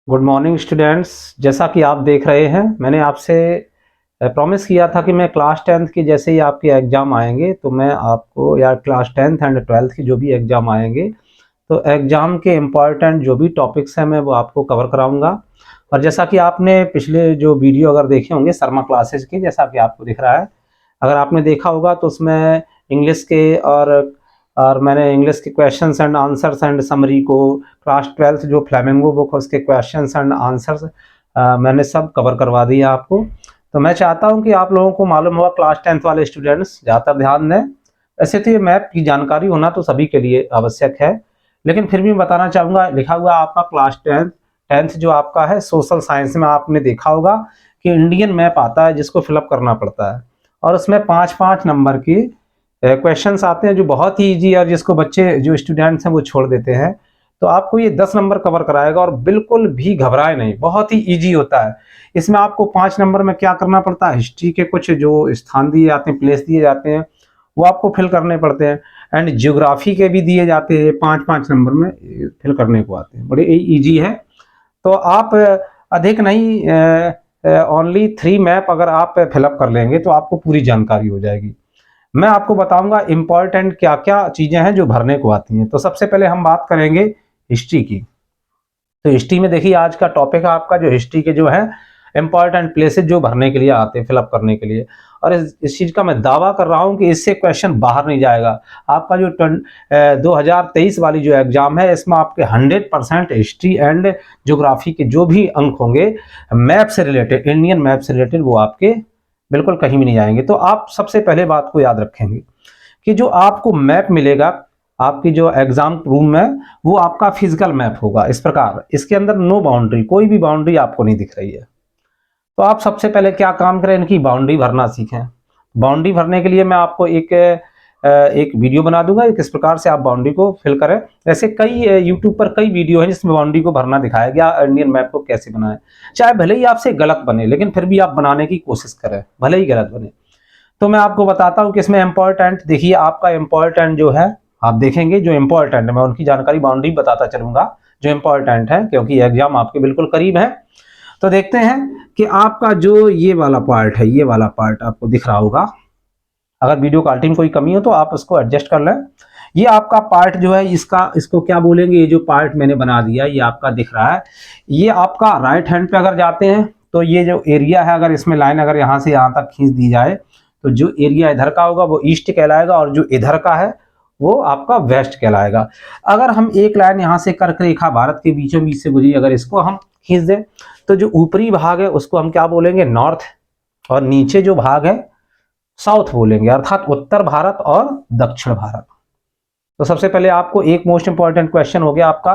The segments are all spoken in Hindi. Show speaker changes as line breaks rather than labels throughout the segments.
Good morning students. जैसा कि आप देख रहे हैं, मैंने आपसे प्रॉमिस किया था कि मैं क्लास 10th की जैसे ही आपके एग्ज़ाम आएंगे तो मैं आपको, या क्लास 10th एंड 12th की जो भी एग्ज़ाम आएंगे तो एग्ज़ाम के इम्पॉर्टेंट जो भी टॉपिक्स हैं मैं वो आपको कवर कराऊंगा। और जैसा कि आपने पिछले जो वीडियो अगर देखे होंगे शर्मा क्लासेस की, जैसा कि आपको दिख रहा है, अगर आपने देखा होगा तो उसमें इंग्लिश के और मैंने इंग्लिश के questions and answers and summary को, क्लास 12th जो फ्लेमिंगो बुक है उसके क्वेश्चंस एंड आंसर्स मैंने सब कवर करवा दिया आपको। तो मैं चाहता हूं कि आप लोगों को मालूम होगा, क्लास 10th वाले स्टूडेंट्स ज़्यादातर ध्यान दें। वैसे तो ये मैप की जानकारी होना तो सभी के लिए आवश्यक है, लेकिन फिर भी बताना चाहूँगा। लिखा हुआ आपका क्लास 10th जो आपका है सोशल साइंस में, आपने देखा होगा कि इंडियन मैप आता है जिसको फिलअप करना पड़ता है, और उसमें 5-5 नंबर की क्वेश्चंस आते हैं जो बहुत ही इजी है, और जिसको बच्चे जो स्टूडेंट्स हैं वो छोड़ देते हैं। तो आपको ये 10 नंबर कवर कराएगा और बिल्कुल भी घबराए नहीं, बहुत ही इजी होता है। इसमें आपको 5 नंबर में क्या करना पड़ता है, हिस्ट्री के कुछ जो स्थान दिए जाते हैं, प्लेस दिए जाते हैं, वो आपको फिल करने पड़ते हैं। एंड ज्योग्राफी के भी दिए जाते हैं, 5-5 नंबर में फिल करने को आते हैं, बड़े ईजी है। तो आप अधिक नहीं, ओनली 3 मैप अगर आप फिलअप कर लेंगे तो आपको पूरी जानकारी हो जाएगी। मैं आपको बताऊंगा इंपॉर्टेंट क्या क्या चीजें हैं जो भरने को आती हैं। तो सबसे पहले हम बात करेंगे हिस्ट्री की। तो हिस्ट्री में देखिए, आज का टॉपिक है आपका जो हिस्ट्री के जो है इंपॉर्टेंट प्लेसेस जो भरने के लिए आते हैं, फिलअप करने के लिए। और इस चीज का मैं दावा कर रहा हूं कि इससे क्वेश्चन बाहर नहीं जाएगा। आपका जो 2023 वाली जो एग्जाम है, इसमें आपके 100% हिस्ट्री एंड ज्योग्राफी के जो भी अंक होंगे मैप से रिलेटेड, इंडियन मैप से रिलेटेड, वो आपके बिल्कुल कहीं भी नहीं जाएंगे। तो आप सबसे पहले बात को याद रखेंगे कि जो आपको मैप मिलेगा आपकी जो एग्जाम रूम में, वो आपका फिजिकल मैप होगा इस प्रकार। इसके अंदर नो बाउंड्री, कोई भी बाउंड्री आपको नहीं दिख रही है। तो आप सबसे पहले क्या काम करें, इनकी बाउंड्री भरना सीखें। बाउंड्री भरने के लिए मैं आपको एक वीडियो बना दूंगा कि किस प्रकार से आप बाउंड्री को फिल करें। ऐसे कई यूट्यूब पर कई वीडियो हैं जिसमें बाउंड्री को भरना दिखाया गया, इंडियन मैप को कैसे बनाएं। चाहे भले ही आपसे गलत बने, लेकिन फिर भी आप बनाने की कोशिश करें, भले ही गलत बने। तो मैं आपको बताता हूं कि इसमें इंपॉर्टेंट, देखिए आपका इंपॉर्टेंट जो है, आप देखेंगे जो इंपॉर्टेंट है, मैं उनकी जानकारी बाउंड्री बताता चलूंगा जो इंपॉर्टेंट है, क्योंकि एग्जाम आपके बिल्कुल करीब है। तो देखते हैं कि आपका जो ये वाला पार्ट है, ये वाला पार्ट आपको दिख रहा होगा। अगर वीडियो क्वालिटी में कोई कमी हो तो आप उसको एडजस्ट कर लें। ये आपका पार्ट जो है, इसको क्या बोलेंगे, ये जो पार्ट मैंने बना दिया ये आपका दिख रहा है। ये आपका राइट हैंड पे अगर जाते हैं तो ये जो एरिया है, अगर इसमें लाइन अगर यहाँ से यहाँ तक खींच दी जाए तो जो एरिया इधर का होगा वो ईस्ट कहलाएगा, और जो इधर का है वो आपका वेस्ट कहलाएगा। अगर हम एक लाइन यहाँ से कर्क रेखा भारत के बीचों बीच से गुजरी, अगर इसको हम खींच दें तो जो ऊपरी भाग है उसको हम क्या बोलेंगे, नॉर्थ, और नीचे जो भाग है साउथ बोलेंगे, अर्थात उत्तर भारत और दक्षिण भारत। तो सबसे पहले आपको एक मोस्ट इंपॉर्टेंट क्वेश्चन हो गया आपका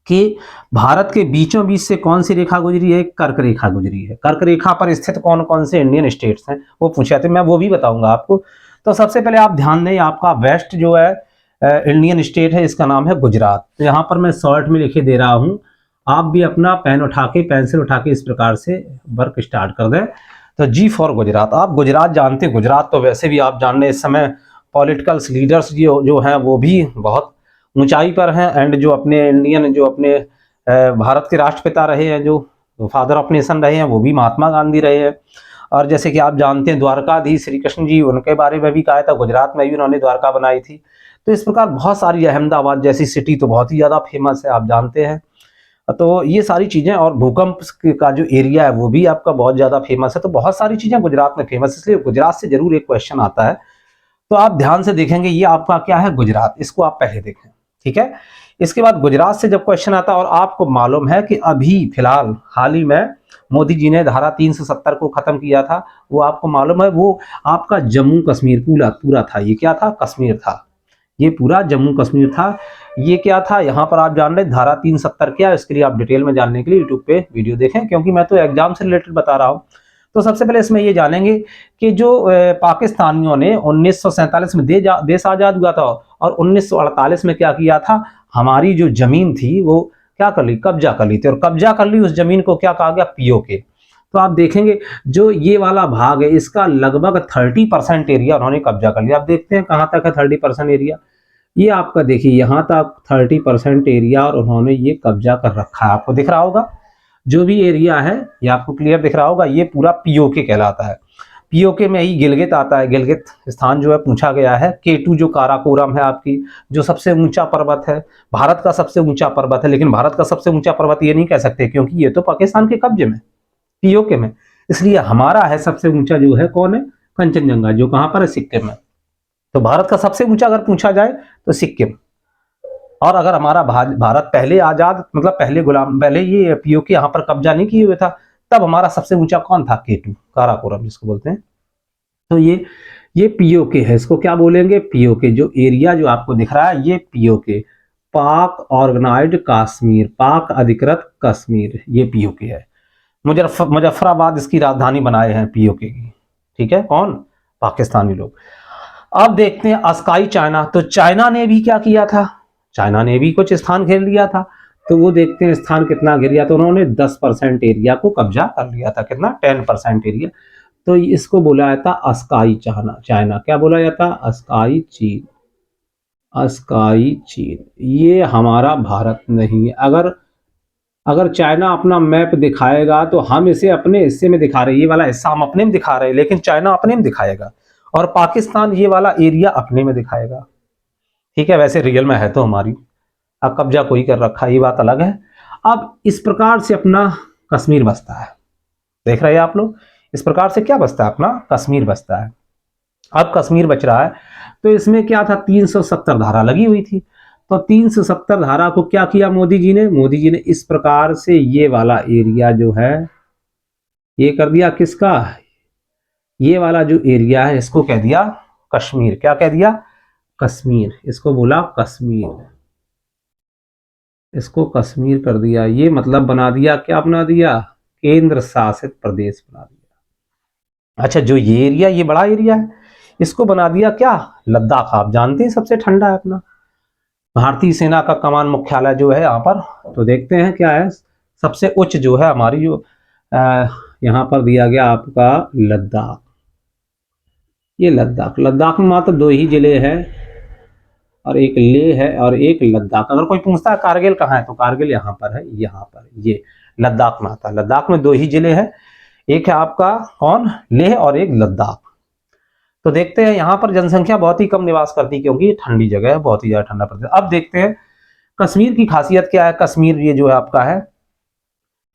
कि भारत के बीचों बीच से कौन सी रेखा गुजरी है, कर्क रेखा गुजरी है। कर्क रेखा पर स्थित कौन कौन से इंडियन स्टेट्स हैं वो पूछे थे, मैं वो भी बताऊंगा आपको। तो सबसे पहले आप ध्यान दें, आपका वेस्ट जो है इंडियन स्टेट है, इसका नाम है गुजरात। तो यहाँ पर मैं शॉर्ट में लिखे दे रहा हूँ, आप भी अपना पेन उठा के, पेंसिल उठा के इस प्रकार से वर्क स्टार्ट कर दें। तो जी फॉर गुजरात। आप गुजरात जानते हैं, गुजरात तो वैसे भी आप जान रहे, इस समय पॉलिटिकल लीडर्स जो हैं वो भी बहुत ऊंचाई पर हैं। एंड जो अपने इंडियन, जो अपने भारत के राष्ट्रपिता रहे हैं, जो फादर ऑफ नेशन रहे हैं, वो भी महात्मा गांधी रहे हैं। और जैसे कि आप जानते हैं द्वारकाधीश श्री कृष्ण जी, उनके बारे में भी कहा था, गुजरात में भी उन्होंने द्वारका बनाई थी। तो इस प्रकार बहुत सारी, अहमदाबाद जैसी सिटी तो बहुत ही ज़्यादा फेमस है, आप जानते हैं। तो ये सारी चीज़ें, और भूकंप का जो एरिया है वो भी आपका बहुत ज़्यादा फेमस है। तो बहुत सारी चीज़ें गुजरात में फेमस, इसलिए गुजरात से जरूर एक क्वेश्चन आता है। तो आप ध्यान से देखेंगे, ये आपका क्या है, गुजरात, इसको आप पहले देखें, ठीक है। इसके बाद गुजरात से जब क्वेश्चन आता है, और आपको मालूम है कि अभी फिलहाल हाल ही में मोदी जी ने धारा 370 को खत्म किया था, वो आपको मालूम है, वो आपका जम्मू कश्मीर पूरा पूरा था। ये क्या था, कश्मीर था, ये पूरा जम्मू कश्मीर था। ये क्या था, यहाँ पर आप जान रहे धारा 370 क्या है, इसके लिए आप डिटेल में जानने के लिए यूट्यूब पे वीडियो देखें, क्योंकि मैं तो एग्जाम से रिलेटेड बता रहा हूँ। तो सबसे पहले इसमें ये जानेंगे कि जो पाकिस्तानियों ने 1947 में देश आजाद हुआ था, और 1948 में क्या किया था, हमारी जो जमीन थी वो क्या कर ली, कब्जा कर ली थी। और कब्जा कर ली उस जमीन को क्या कहा गया, पीओके। तो आप देखेंगे जो ये वाला भाग है, इसका लगभग 30% एरिया उन्होंने कब्जा कर लिया। आप देखते हैं कहाँ तक है 30% एरिया, ये आपका देखिए यहाँ तक 30% एरिया और उन्होंने ये कब्जा कर रखा है। आपको दिख रहा होगा जो भी एरिया है ये आपको क्लियर दिख रहा होगा, ये पूरा पीओके कहलाता है। पीओके में ही गिलगित आता है। गिलगित स्थान जो है पूछा गया है। K2 जो काराकोरम है आपकी, जो सबसे ऊंचा पर्वत है, भारत का सबसे ऊंचा पर्वत है, लेकिन भारत का सबसे ऊंचा पर्वत ये नहीं कह सकते क्योंकि ये तो पाकिस्तान के कब्जे में, पीओके में। इसलिए हमारा है सबसे ऊंचा जो है कौन है, कंचनजंगा, जो कहां पर है, सिक्किम में। तो भारत का सबसे ऊंचा अगर पूछा जाए तो सिक्किम। और अगर हमारा भारत पहले आजाद, मतलब पहले गुलाम, पहले ये पीओके यहाँ पर कब्जा नहीं किए हुए था, तब हमारा सबसे ऊंचा कौन था, K2 काराकोरम जिसको बोलते हैं। तो ये पीओके है, इसको क्या बोलेंगे, पीओके। जो एरिया जो आपको दिख रहा है ये पीओके, पाक ऑर्गेनाइज्ड कश्मीर, पाक अधिकृत कश्मीर, ये पीओके है। मुजफ्फराबाद इसकी राजधानी बनाए हैं पीओके की, ठीक है, कौन, पाकिस्तानी लोग। अब देखते हैं अस्काई चाइना। तो चाइना ने भी क्या किया था, चाइना ने भी कुछ स्थान घेर लिया था। तो वो देखते हैं स्थान कितना घेर लिया। तो उन्होंने 10% एरिया को कब्जा कर लिया था। कितना, 10% एरिया। तो इसको बोला जाता अस्काई चाइना। चाइना क्या बोला जाता, अस्काई चीन, अस्काई चीन। ये हमारा भारत नहीं है। अगर चाइना अपना मैप दिखाएगा तो हम इसे अपने हिस्से में दिखा रहे हैं, ये वाला हिस्सा हम अपने में दिखा रहे हैं, लेकिन चाइना अपने में दिखाएगा और पाकिस्तान ये वाला एरिया अपने में दिखाएगा, ठीक है। वैसे रियल में है तो हमारी, अब कब्जा कोई कर रखा है, ये बात अलग है। अब इस प्रकार से अपना कश्मीर बसता है, देख रहे हैं आप लोग, इस प्रकार से क्या बसता है, अपना कश्मीर बसता है। अब कश्मीर बच रहा है तो इसमें क्या था, 370 धारा लगी हुई थी। तो 370 धारा को क्या किया मोदी जी ने, मोदी जी ने इस प्रकार से ये वाला एरिया जो है ये कर दिया, किसका, ये वाला जो एरिया है इसको कह दिया कश्मीर। क्या कह दिया, कश्मीर। इसको बोला कश्मीर, इसको कश्मीर कर दिया। ये मतलब बना दिया, क्या बना दिया, केंद्र शासित प्रदेश बना दिया। अच्छा, जो ये एरिया, ये बड़ा एरिया है, इसको बना दिया क्या, लद्दाख। आप जानते हैं सबसे ठंडा है अपना, भारतीय सेना का कमान मुख्यालय जो है यहाँ पर। तो देखते हैं क्या है, सबसे उच्च जो है हमारी जो यहाँ पर दिया गया आपका लद्दाख। ये लद्दाख, लद्दाख में मात्र 2 ही जिले हैं, और एक लेह है और एक लद्दाख। अगर कोई पूछता है कारगिल कहाँ है, तो कारगिल यहाँ पर है, यहाँ पर, ये लद्दाख में आता है। लद्दाख में 2 ही जिले हैं, एक है आपका कौन, लेह, और एक लद्दाख। तो देखते हैं यहाँ पर जनसंख्या बहुत ही कम निवास करती है क्योंकि ये ठंडी जगह है, बहुत ही ज्यादा ठंडा प्रदेश। अब देखते हैं कश्मीर की खासियत क्या है। कश्मीर ये जो है आपका है,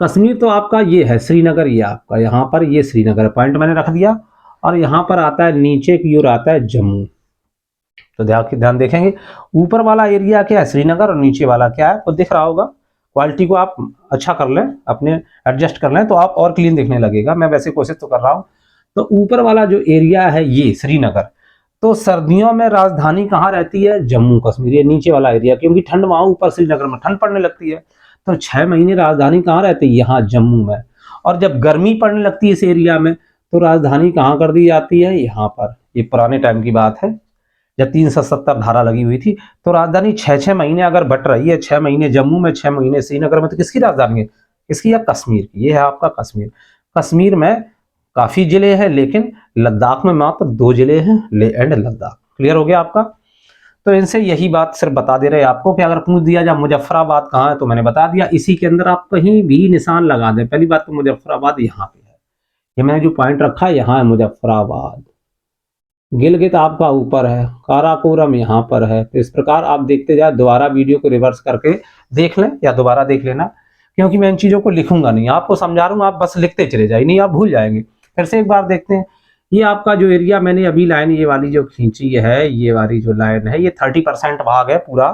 कश्मीर तो आपका ये है श्रीनगर, ये आपका यहाँ पर ये श्रीनगर पॉइंट मैंने रख दिया, और यहाँ पर आता है नीचे की ओर आता है जम्मू। तो ध्यान देखेंगे, ऊपर वाला एरिया क्या है, श्रीनगर, और नीचे वाला क्या है, तो दिख रहा होगा। क्वालिटी को आप अच्छा कर लें, अपने एडजस्ट कर लें तो आप और क्लीन दिखने लगेगा। मैं वैसे कोशिश तो कर रहा हूँ। तो ऊपर वाला जो एरिया है ये श्रीनगर, तो सर्दियों में राजधानी कहाँ रहती है, जम्मू कश्मीर। ये नीचे वाला एरिया, क्योंकि ठंड वहां ऊपर श्रीनगर में ठंड पड़ने लगती है, तो 6 महीने राजधानी कहाँ रहती है, यहाँ जम्मू में। और जब गर्मी पड़ने लगती है इस एरिया में, तो राजधानी कहाँ कर दी जाती है, यहाँ पर। ये पुराने टाइम की बात है, जब 370 धारा लगी हुई थी, तो राजधानी 6-6 महीने अगर बट रही है, 6 महीने जम्मू में, 6 महीने श्रीनगर में, तो किसकी राजधानी है, इसकी या कश्मीर की। ये है आपका कश्मीर। कश्मीर में काफी जिले हैं, लेकिन लद्दाख में मात्र 2 जिले हैं, लेह एंड लद्दाख। क्लियर हो गया आपका। तो इनसे यही बात सिर्फ बता दे रहे हैं आपको कि अगर पूछ दिया जाए मुजफ्फराबाद कहाँ है, तो मैंने बता दिया। इसी के अंदर आप कहीं भी निशान लगा दें। पहली बात तो मुजफ्फराबाद यहाँ पे है, ये मैंने जो पॉइंट रखा है यहाँ है मुजफ्फराबाद। गिलगित आपका ऊपर है, काराकोरम यहाँ पर है। तो इस प्रकार आप देखते जाए, दोबारा वीडियो को रिवर्स करके देख लें या दोबारा देख लेना, क्योंकि मैं इन चीजों को लिखूंगा नहीं, आपको समझा रहा हूँ, आप बस लिखते चले जाइए, नहीं आप भूल जाएंगे। फिर से एक बार देखते हैं, ये आपका जो एरिया मैंने अभी लाइन ये वाली जो खींची है, ये वाली जो लाइन है, ये 30% भाग है पूरा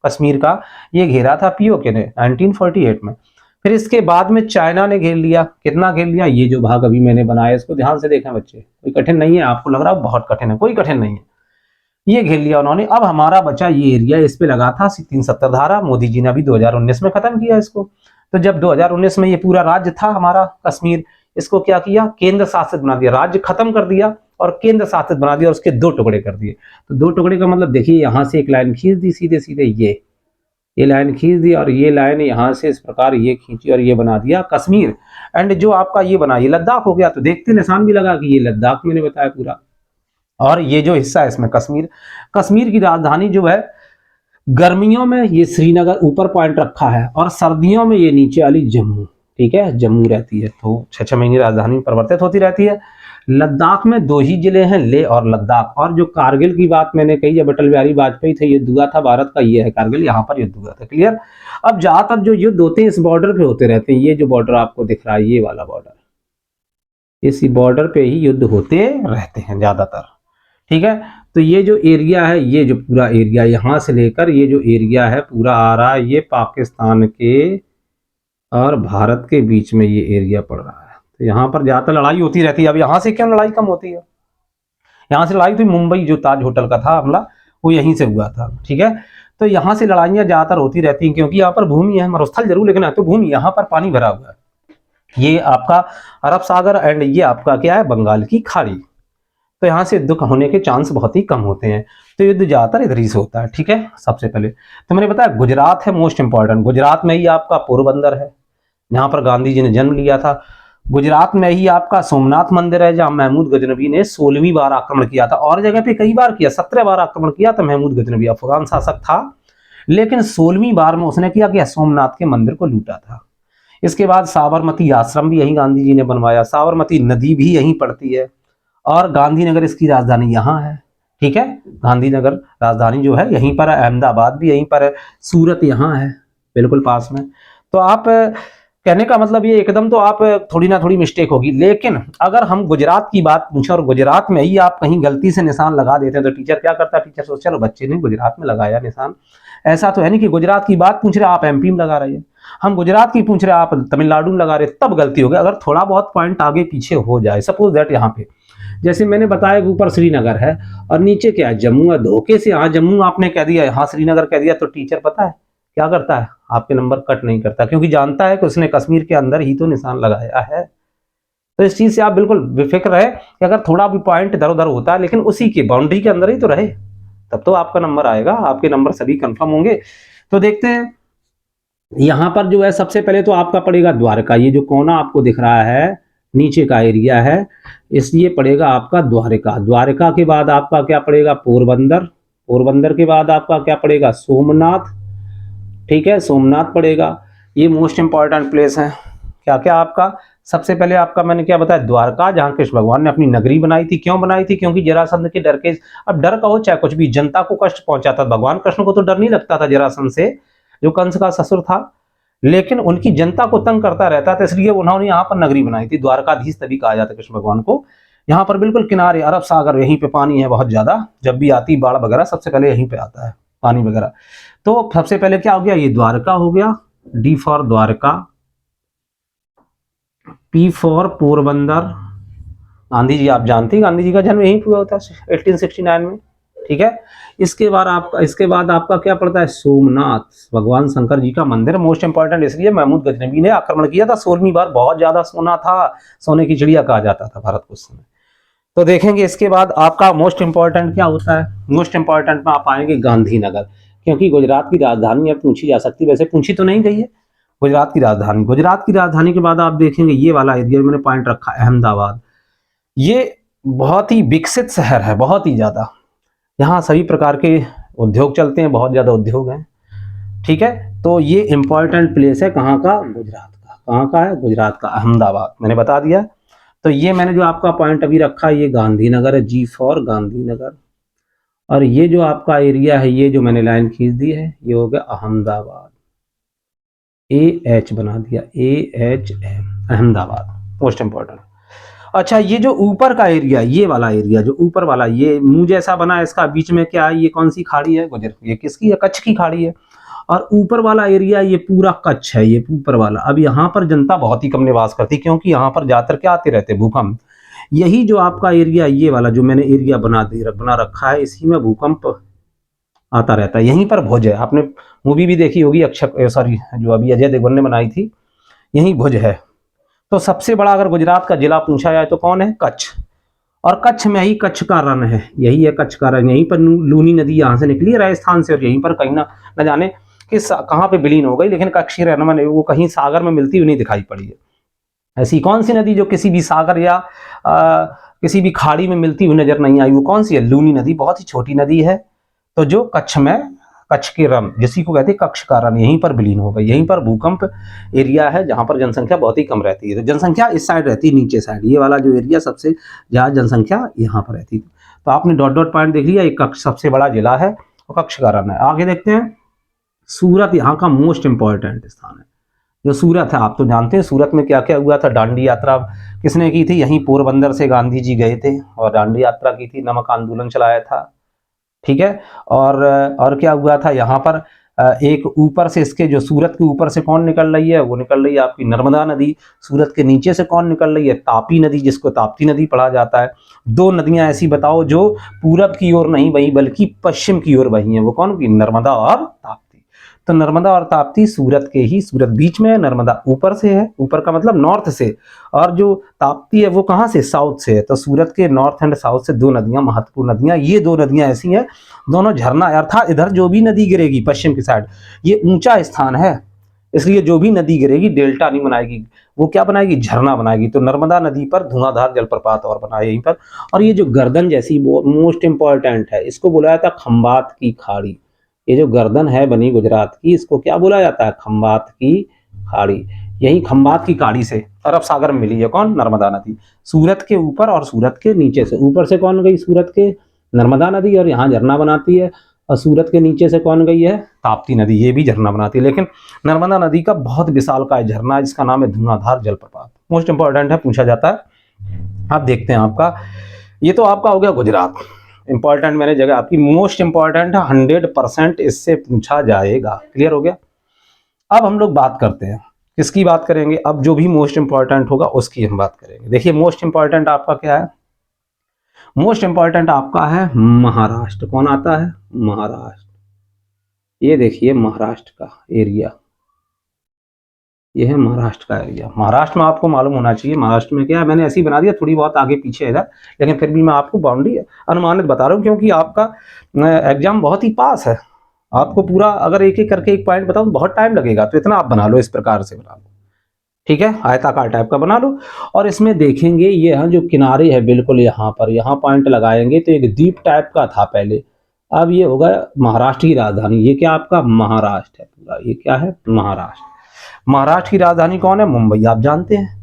कश्मीर का। ये घेरा था पीओके ने 1948 में। फिर इसके बाद में चाइना ने घेर लिया। कितना घेर लिया, ये जो भाग अभी मैंने बनाया, इसको ध्यान से देखें बच्चे, कोई कठिन नहीं है। आपको लग रहा है बहुत कठिन है, कोई कठिन नहीं है। ये घेर लिया उन्होंने। अब हमारा बचा ये एरिया, इस पे लगा था 370 धारा। मोदी जी ने अभी 2019 में खत्म किया इसको। तो जब 2019 में ये पूरा राज्य था हमारा कश्मीर, इसको क्या किया, केंद्र शासित बना दिया। राज्य खत्म कर दिया और केंद्र शासित बना दिया, और उसके 2 टुकड़े कर दिए। तो 2 टुकड़े का मतलब देखिए, यहां से एक लाइन खींच दी सीधे सीधे, ये लाइन खींच दी, और ये लाइन यहाँ से इस प्रकार ये खींची और ये बना दिया कश्मीर। एंड जो आपका ये बना, ये लद्दाख हो गया। तो देखते निशान भी लगा कि ये लद्दाख मैंने बताया पूरा। और ये जो हिस्सा है इसमें कश्मीर, कश्मीर की राजधानी जो है गर्मियों में ये श्रीनगर ऊपर पॉइंट रखा है और सर्दियों में ये नीचे वाली जम्मू, ठीक है, जम्मू रहती है। तो 6-6 महीने राजधानी परिवर्तित होती रहती है। लद्दाख में 2 ही जिले हैं, लेह और लद्दाख। और जो कारगिल की बात मैंने कही, जब अटल बिहारी वाजपेयी थे युद्ध हुआ था भारत का, ये है कारगिल, यहाँ पर युद्ध हुआ था। क्लियर। अब ज्यादातर जो युद्ध होते हैं इस बॉर्डर पे होते रहते हैं। ये जो बॉर्डर आपको दिख रहा है, ये वाला बॉर्डर, इसी बॉर्डर पे ही युद्ध होते रहते हैं ज्यादातर, ठीक है। तो ये जो एरिया है, ये जो पूरा एरिया यहां से लेकर ये जो एरिया है पूरा आ रहा है, ये पाकिस्तान के और भारत के बीच में ये एरिया पड़ रहा है। तो यहाँ पर ज्यादातर लड़ाई होती रहती है। अब यहाँ से क्यों लड़ाई कम होती है? यहाँ से लड़ाई तो मुंबई जो ताज होटल का था हमला, वो यहीं से हुआ था, ठीक है। तो यहाँ से लड़ाइयाँ ज्यादातर होती रहती हैं क्योंकि यहाँ पर भूमि है, मरुस्थल जरूर लेकिन है तो भूमि, यहाँ पर पानी भरा हुआ है। ये आपका अरब सागर एंड ये आपका क्या है, बंगाल की खाड़ी। तो यहाँ से युद्ध होने के चांस बहुत ही कम होते हैं। तो युद्ध ज्यादातर इधर ही से होता है, ठीक है। सबसे पहले तो मैंने बताया गुजरात है मोस्ट इंपॉर्टेंट। गुजरात में ही आपका पोरबंदर है, जहां पर गांधी जी ने जन्म लिया था। गुजरात में ही आपका सोमनाथ मंदिर है, जहां महमूद गजनबी ने 16वीं बार आक्रमण किया था। और जगह पे कई बार किया, 17 बार आक्रमण किया था महमूद गजनबी, अफगान शासक था, लेकिन 16वीं बार में उसने किया सोमनाथ के मंदिर को लूटा था। इसके बाद साबरमती आश्रम भी यहीं गांधी जी ने बनवाया। साबरमती नदी भी यहीं पड़ती है और गांधीनगर इसकी राजधानी यहाँ है, ठीक है। गांधीनगर राजधानी जो है यहीं पर है, अहमदाबाद भी यहीं पर है, सूरत यहाँ है बिल्कुल पास में। तो आप कहने का मतलब ये एकदम तो आप थोड़ी ना थोड़ी मिस्टेक होगी। लेकिन अगर हम गुजरात की बात पूछें और गुजरात में ही आप कहीं गलती से निशान लगा देते हैं तो टीचर क्या करता है? टीचर सोचता चलो बच्चे ने गुजरात में लगाया निशान। ऐसा तो है नहीं कि गुजरात की बात पूछ रहे आप एमपी में लगा रहे हैं, हम गुजरात की पूछ रहे आप तमिलनाडु में लगा रहे, तब गलती हो गई। अगर थोड़ा बहुत पॉइंट आगे पीछे हो जाए, सपोज दैट यहाँ पे जैसे मैंने बताया ऊपर श्रीनगर है और नीचे क्या है, जम्मू है। धोखे से यहाँ जम्मू आपने कह दिया, यहाँ श्रीनगर कह दिया, तो टीचर पता है क्या करता है? आपके नंबर कट नहीं करता, क्योंकि जानता है कि उसने कश्मीर के अंदर ही तो निशान लगाया है। तो इस चीज से आप बिल्कुल बेफिक्र रहे कि अगर थोड़ा भी पॉइंट इधर उधर होता है लेकिन उसी की बाउंड्री के अंदर ही तो रहे, तब तो आपका नंबर आएगा, आपके नंबर सभी कंफर्म होंगे। तो देखते हैं यहां पर जो है सबसे पहले तो आपका पड़ेगा द्वारका। ये जो कोना आपको दिख रहा है नीचे का एरिया है, इसलिए पड़ेगा आपका द्वारका। द्वारका के बाद आपका क्या पड़ेगा? पोरबंदर। पोरबंदर के बाद आपका क्या पड़ेगा? सोमनाथ, ठीक है, सोमनाथ पड़ेगा। ये मोस्ट इंपॉर्टेंट प्लेस है। क्या क्या आपका सबसे पहले आपका मैंने क्या बताया? द्वारका, जहां कृष्ण भगवान ने अपनी नगरी बनाई थी। क्यों बनाई थी? क्योंकि जरासंध के डर के, अब डर का हो चाहे कुछ भी, जनता को कष्ट पहुंचाता था। भगवान कृष्ण को तो डर नहीं लगता था जरासंध से, जो कंस का ससुर था, लेकिन उनकी जनता को तंग करता रहता था, इसलिए उन्होंने यहाँ पर नगरी बनाई थी। द्वारकाधीश तभी कहा जाता है कृष्ण भगवान को। यहाँ पर बिल्कुल किनारे अरब सागर, यहीं पे पानी है बहुत ज्यादा, जब भी आती बाढ़ वगैरह सबसे पहले यहीं पे आता है पानी वगैरह। तो सबसे पहले क्या हो गया? ये द्वारका हो गया, D for Dwarka, P for Porbandar. Gandhi ji आप जानते हैं, गांधी जी का जन्म यहीं हुआ था 1869 में, ठीक है। इसके बाद आपका क्या पड़ता है? सोमनाथ, भगवान शंकर जी का मंदिर। मोस्ट इंपॉर्टेंट इसलिए महमूद गजनबी ने आक्रमण किया था 16वीं बार, बहुत ज्यादा सोना था, सोने की चिड़िया कहा जाता था भारत को उस समय। तो देखेंगे इसके बाद आपका मोस्ट इंपॉर्टेंट क्या होता है? मोस्ट इंपॉर्टेंट में आप आएंगे गांधीनगर, क्योंकि गुजरात की राजधानी अब पूछी जा सकती है, वैसे पूछी तो नहीं गई है, गुजरात की राजधानी। गुजरात की राजधानी के बाद आप देखेंगे ये वाला एरिया मैंने पॉइंट रखा, अहमदाबाद। ये बहुत ही विकसित शहर है, बहुत ही ज्यादा। यहाँ सभी प्रकार के उद्योग चलते हैं, बहुत ज्यादा उद्योग हैं, ठीक है। तो ये इंपॉर्टेंट प्लेस है कहाँ का? गुजरात का। कहाँ का है? गुजरात का, अहमदाबाद मैंने बता दिया। तो ये मैंने जो आपका पॉइंट अभी रखा ये गांधीनगर है, जी फॉर गांधीनगर। और ये जो आपका एरिया है, ये जो मैंने लाइन खींच दी है, ये हो गया अहमदाबाद, AH बना दिया, AHM, अहमदाबाद, मोस्ट इंपॉर्टेंट। अच्छा, ये जो ऊपर का एरिया, ये वाला एरिया जो ऊपर वाला, ये मुंह जैसा बना है, इसका बीच में क्या है? ये कौन सी खाड़ी है? गुजर, ये किसकी है? कच्छ की खाड़ी है। और ऊपर वाला एरिया ये पूरा कच्छ है, ये ऊपर वाला। अब यहाँ पर जनता बहुत ही कम निवास करती, क्योंकि यहाँ पर ज्यादातर क्या आते रहते? भूकंप। यही जो आपका एरिया, ये वाला जो मैंने एरिया बना रखा है, इसी में भूकंप आता रहता है। यहीं पर भुज है, आपने मूवी भी देखी होगी, जो अभी अजय देवगन ने बनाई थी, यही भुज है। तो सबसे बड़ा अगर गुजरात का जिला पूछा जाए तो कौन है? कच्छ। और कच्छ में ही कच्छ का रण है, यही है कच्छ का रण। यहीं पर लूनी नदी यहाँ से निकली है राजस्थान से, और यहीं पर कहीं ना न जाने कि कहाँ पे विलीन हो गई, लेकिन कच्छ रण वो कहीं सागर में मिलती हुई नहीं दिखाई पड़ी है। ऐसी कौन सी नदी जो किसी भी सागर या किसी भी खाड़ी में मिलती हुई नजर नहीं आई? वो कौन सी है? लूनी नदी, बहुत ही छोटी नदी है, तो जो कच्छ में कच्छ के रन, जिसी को कहते हैं कच्छ का रन, यहीं पर विलीन हो गई। यहीं पर भूकंप एरिया है जहां पर जनसंख्या बहुत ही कम रहती है। तो जनसंख्या इस साइड रहती है, नीचे साइड, ये वाला जो एरिया सबसे ज्यादा जनसंख्या यहाँ पर रहती है। तो आपने डॉट डॉट पॉइंट देख लिया, एक कच्छ सबसे बड़ा जिला है और कच्छ का रन है। आगे देखते हैं, सूरत यहाँ का मोस्ट इंपॉर्टेंट स्थान है। जो सूरत है, आप तो जानते हैं सूरत में क्या क्या हुआ था। दांडी यात्रा किसने की थी? यहीं पोरबंदर से गांधी जी गए थे और दांडी यात्रा की थी, नमक आंदोलन चलाया था, ठीक है। और क्या हुआ था यहाँ पर, एक ऊपर से इसके जो सूरत के ऊपर से कौन निकल रही है? वो निकल रही है आपकी नर्मदा नदी। सूरत के नीचे से कौन निकल रही है? तापी नदी, जिसको ताप्ती नदी पढ़ा जाता है। दो नदियां ऐसी बताओ जो पूरब की ओर नहीं बही बल्कि पश्चिम की ओर बही हैं, वो कौन की? नर्मदा और ताप्ती। तो नर्मदा और ताप्ती सूरत के ही, सूरत बीच में है, नर्मदा ऊपर से है, ऊपर का मतलब नॉर्थ से, और जो ताप्ती है वो कहाँ से? साउथ से है। तो सूरत के नॉर्थ एंड साउथ से दो नदियां, महत्वपूर्ण नदियां, ये दो नदियां ऐसी हैं, दोनों झरना, अर्थात इधर जो भी नदी गिरेगी पश्चिम की साइड, ये ऊंचा स्थान है, इसलिए जो भी नदी गिरेगी डेल्टा नहीं बनाएगी, वो क्या बनाएगी? झरना बनाएगी। तो नर्मदा नदी पर धुआंधार जलप्रपात और बना है यहीं पर। और ये जो गर्दन जैसी, वो मोस्ट इंपॉर्टेंट है, इसको बुलाया था खंबात की खाड़ी। ये जो गर्दन है बनी गुजरात की, इसको क्या बोला जाता है? खंबात की खाड़ी। यही खंबात की खाड़ी से अरब सागर में मिली है कौन? नर्मदा नदी। सूरत के ऊपर और सूरत के नीचे से, ऊपर से कौन गई? सूरत के नर्मदा नदी, और यहाँ झरना बनाती है। और सूरत के नीचे से कौन गई है? ताप्ती नदी, ये भी झरना बनाती है। लेकिन नर्मदा नदी का बहुत विशालकाय झरना है जिसका नाम है धुआंधार जलप्रपात। मोस्ट इंपॉर्टेंट है, पूछा जाता है। आप देखते हैं, आपका ये तो आपका हो गया गुजरात। इंपॉर्टेंट मैंने जगह आपकी मोस्ट इंपॉर्टेंट है, 100% इससे पूछा जाएगा। क्लियर हो गया? अब हम लोग बात करते हैं, किसकी बात करेंगे? अब जो भी मोस्ट इंपॉर्टेंट होगा उसकी हम बात करेंगे। देखिए, मोस्ट इंपॉर्टेंट आपका क्या है? मोस्ट इंपॉर्टेंट आपका है महाराष्ट्र। कौन आता है? महाराष्ट्र। ये देखिए महाराष्ट्र का एरिया, ये है महाराष्ट्र का एरिया। महाराष्ट्र में आपको मालूम होना चाहिए महाराष्ट्र में क्या है। मैंने ऐसी बना दिया, थोड़ी बहुत आगे पीछे है, लेकिन फिर भी मैं आपको बाउंड्री अनुमानित बता रहा हूँ, क्योंकि आपका एग्जाम बहुत ही पास है। आपको पूरा अगर एक एक करके एक पॉइंट बताऊँ तो बहुत टाइम लगेगा, तो इतना आप बना लो, इस प्रकार से बना लो, ठीक है, आयताकार टाइप का बना लो। और इसमें देखेंगे ये है जो किनारे है बिल्कुल यहाँ पर, यहाँ पॉइंट लगाएंगे तो एक द्वीप टाइप का था पहले, अब ये होगा महाराष्ट्र की राजधानी। ये क्या आपका? महाराष्ट्र है पूरा, ये क्या है? महाराष्ट्र। महाराष्ट्र की राजधानी कौन है? मुंबई, आप जानते हैं।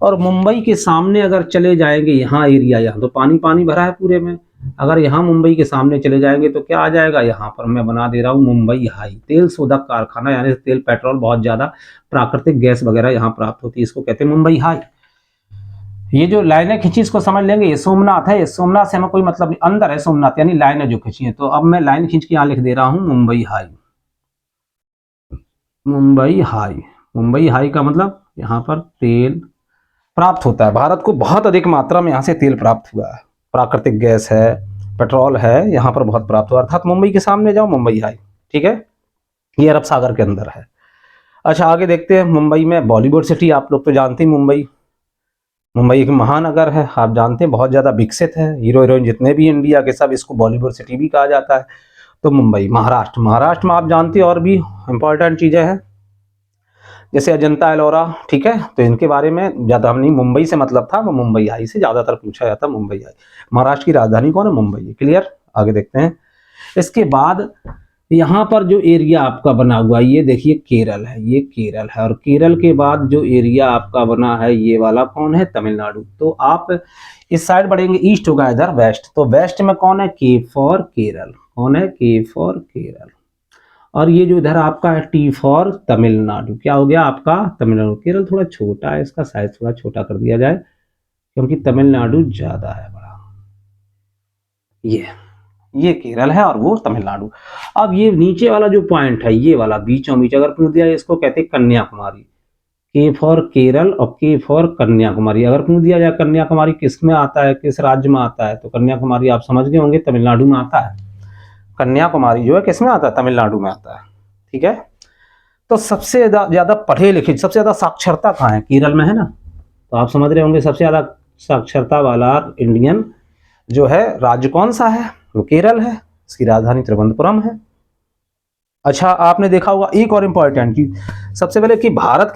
और मुंबई के सामने अगर चले जाएंगे, यहाँ एरिया, यहाँ तो पानी पानी भरा है पूरे में, अगर यहाँ मुंबई के सामने चले जाएंगे तो क्या आ जाएगा? यहाँ पर मैं बना दे रहा हूँ मुंबई हाई। तेल शोधक कारखाना, यानी तेल पेट्रोल बहुत ज्यादा, प्राकृतिक गैस वगैरह यहाँ प्राप्त होती है, इसको कहते हैं मुंबई हाई। ये जो लाइनें खींची इसको समझ लेंगे, ये सोमनाथ है, सोमनाथ से हमें कोई मतलब नहीं, अंदर है सोमनाथ, यानी लाइनें जो खींची है। तो अब मैं लाइन खींच के यहाँ लिख दे रहा हूँ Mumbai high. Mumbai high, Mumbai high का मतलब यहाँ पर तेल प्राप्त होता है। भारत को बहुत अधिक मात्रा में यहाँ से तेल प्राप्त हुआ है, प्राकृतिक गैस है, पेट्रोल है, यहाँ पर बहुत प्राप्त हुआ, अर्थात मुंबई के सामने जाओ मुंबई हाई, ठीक है। ये अरब सागर के अंदर है। अच्छा, आगे देखते हैं। मुंबई में बॉलीवुड सिटी, आप लोग तो जानते हैं मुंबई, मुंबई एक महानगर है, आप जानते हैं, बहुत ज़्यादा विकसित है। हीरो हीरोइन जितने भी इंडिया के, सब इसको बॉलीवुड सिटी भी कहा जाता है। तो मुंबई, महाराष्ट्र, महाराष्ट्र में आप जानते हैं और भी इंपॉर्टेंट चीज़ें हैं, जैसे अजंता एलोरा, ठीक है। तो इनके बारे में ज़्यादा हम नहीं, मुंबई से मतलब था, वो मुंबई आई से ज़्यादातर पूछा जाता, मुंबई आई। महाराष्ट्र की राजधानी कौन है? मुंबई। क्लियर? आगे देखते हैं। इसके बाद यहाँ पर जो एरिया आपका बना हुआ है, ये देखिए केरल है, ये केरल है। और केरल के बाद जो एरिया आपका बना है, ये वाला कौन है? तमिलनाडु। तो आप इस साइड बढ़ेंगे, ईस्ट होगा इधर वेस्ट, तो वेस्ट में कौन है? के फॉर केरल। कौन है? के फॉर केरल। और ये जो इधर आपका है टी फॉर तमिलनाडु। क्या हो गया आपका? तमिलनाडु। केरल थोड़ा छोटा है, इसका साइज थोड़ा छोटा कर दिया जाए, क्योंकि तमिलनाडु ज्यादा है बड़ा। ये केरल है और वो तमिलनाडु। अब ये नीचे वाला जो पॉइंट है, ये वाला बीचों बीच अगर पूछ दिया, इसको कहते हैं कन्याकुमारी। के फॉर केरल और के फॉर कन्याकुमारी। अगर पूछ दिया जाए कन्याकुमारी किस में आता है, किस राज्य में आता है, तो कन्याकुमारी आप समझ गए होंगे तमिलनाडु में आता है। कन्याकुमारी जो है किस में आता है? तमिलनाडु में आता है, ठीक है। तो सबसे ज्यादा पढ़े लिखे, सबसे ज्यादा साक्षरता कहाँ है? केरल में है ना। तो आप समझ रहे होंगे सबसे ज्यादा साक्षरता वाला इंडियन जो है राज्य कौन सा है? वो केरल है, इसकी राजधानी तिरुवनंतपुरम है। अच्छा, आपने देखा होगा एक और इम्पोर्टेंट चीज, सबसे पहले कि भारत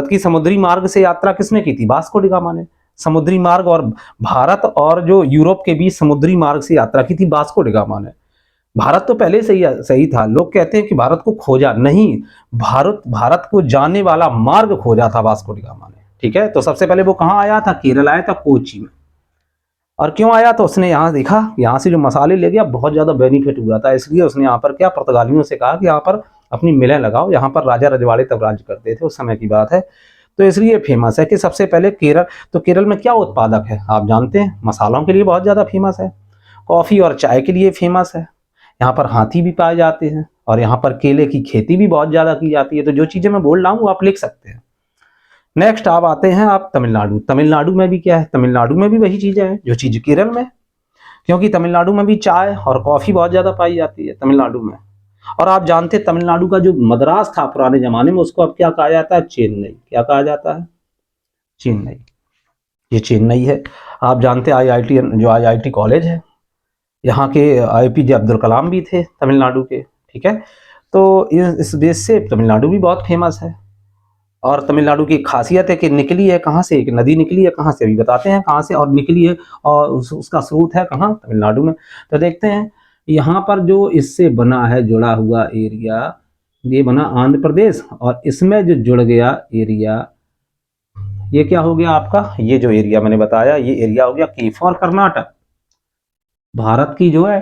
की समुद्री मार्ग से यात्रा किसने की थी? वास्को डी गामा ने। समुद्री मार्ग और भारत और जो यूरोप के बीच समुद्री मार्ग से यात्रा की थी वास्को डी गामा ने। भारत तो पहले से ही सही था। लोग कहते हैं कि भारत को खोजा, नहीं, भारत को जाने वाला मार्ग खोजा था वास्को डी गामा ने। ठीक है, तो सबसे पहले वो कहाँ आया था? केरल आया था, कोची में। और क्यों आया? तो उसने यहाँ देखा, यहाँ से जो मसाले ले गया बहुत ज़्यादा बेनिफिट हुआ था, इसलिए उसने यहाँ पर क्या, पुर्तगालियों से कहा कि यहाँ पर अपनी मिलें लगाओ। यहाँ पर राजा रजवाड़े तब राज करते थे, उस समय की बात है। तो इसलिए फेमस है कि सबसे पहले केरल। तो केरल में क्या उत्पादक है आप जानते हैं? मसालों के लिए बहुत ज़्यादा फेमस है, कॉफ़ी और चाय के लिए फेमस है। यहाँ पर हाथी भी पाए जाते हैं और यहाँ पर केले की खेती भी बहुत ज़्यादा की जाती है। तो जो चीज़ें मैं बोल रहा हूँ आप लिख सकते हैं। नेक्स्ट आप आते हैं आप तमिलनाडु। तमिलनाडु में भी क्या है? तमिलनाडु में भी वही चीज़ें हैं जो चीज़ केरल में, क्योंकि तमिलनाडु में भी चाय और कॉफ़ी बहुत ज़्यादा पाई जाती है तमिलनाडु में। और आप जानते हैं तमिलनाडु का जो मद्रास था पुराने ज़माने में, उसको अब क्या कहा जाता है? चेन्नई। क्या कहा जाता है? चेन्नई। ये चेन्नई है। आप जानते हैं आईआईटी, जो आईआईटी कॉलेज है, यहाँ के APJ अब्दुल कलाम भी थे तमिलनाडु के। ठीक है, तो इस बेस से तमिलनाडु भी बहुत फेमस है। और तमिलनाडु की खासियत है कि निकली है कहाँ से? एक नदी निकली है कहाँ से, अभी बताते हैं कहाँ से और निकली है, और उसका स्रोत है कहाँ? तमिलनाडु में। तो देखते हैं यहाँ पर जो इससे बना है जुड़ा हुआ एरिया, ये बना आंध्र प्रदेश, और इसमें जो जुड़ गया एरिया, ये क्या हो गया आपका? ये जो एरिया मैंने बताया, ये एरिया हो गया के फॉर कर्नाटक। भारत की जो है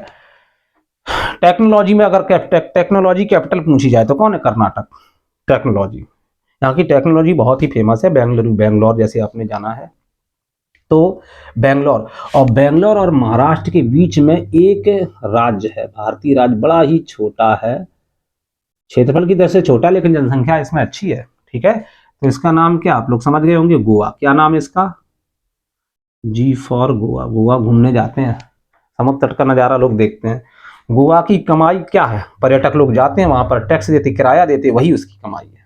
टेक्नोलॉजी में, अगर टेक्नोलॉजी कैपिटल पूछी जाए तो कौन है? कर्नाटक। टेक्नोलॉजी, यहाँ की टेक्नोलॉजी बहुत ही फेमस है। बेंगलोर जैसे आपने जाना है तो बेंगलोर, और बेंगलोर और महाराष्ट्र के बीच में एक राज्य है, भारतीय राज्य, बड़ा ही छोटा है, क्षेत्रफल की दृष्टि से छोटा, लेकिन जनसंख्या इसमें अच्छी है। ठीक है, तो इसका नाम क्या आप लोग समझ गए होंगे? गोवा। क्या नाम है इसका? जी फॉर गोवा। गोवा घूमने जाते हैं, समुद्र तट का नज़ारा लोग देखते हैं। गोवा की कमाई क्या है? पर्यटक लोग जाते हैं वहां पर, टैक्स देते, किराया देते, वही उसकी कमाई है।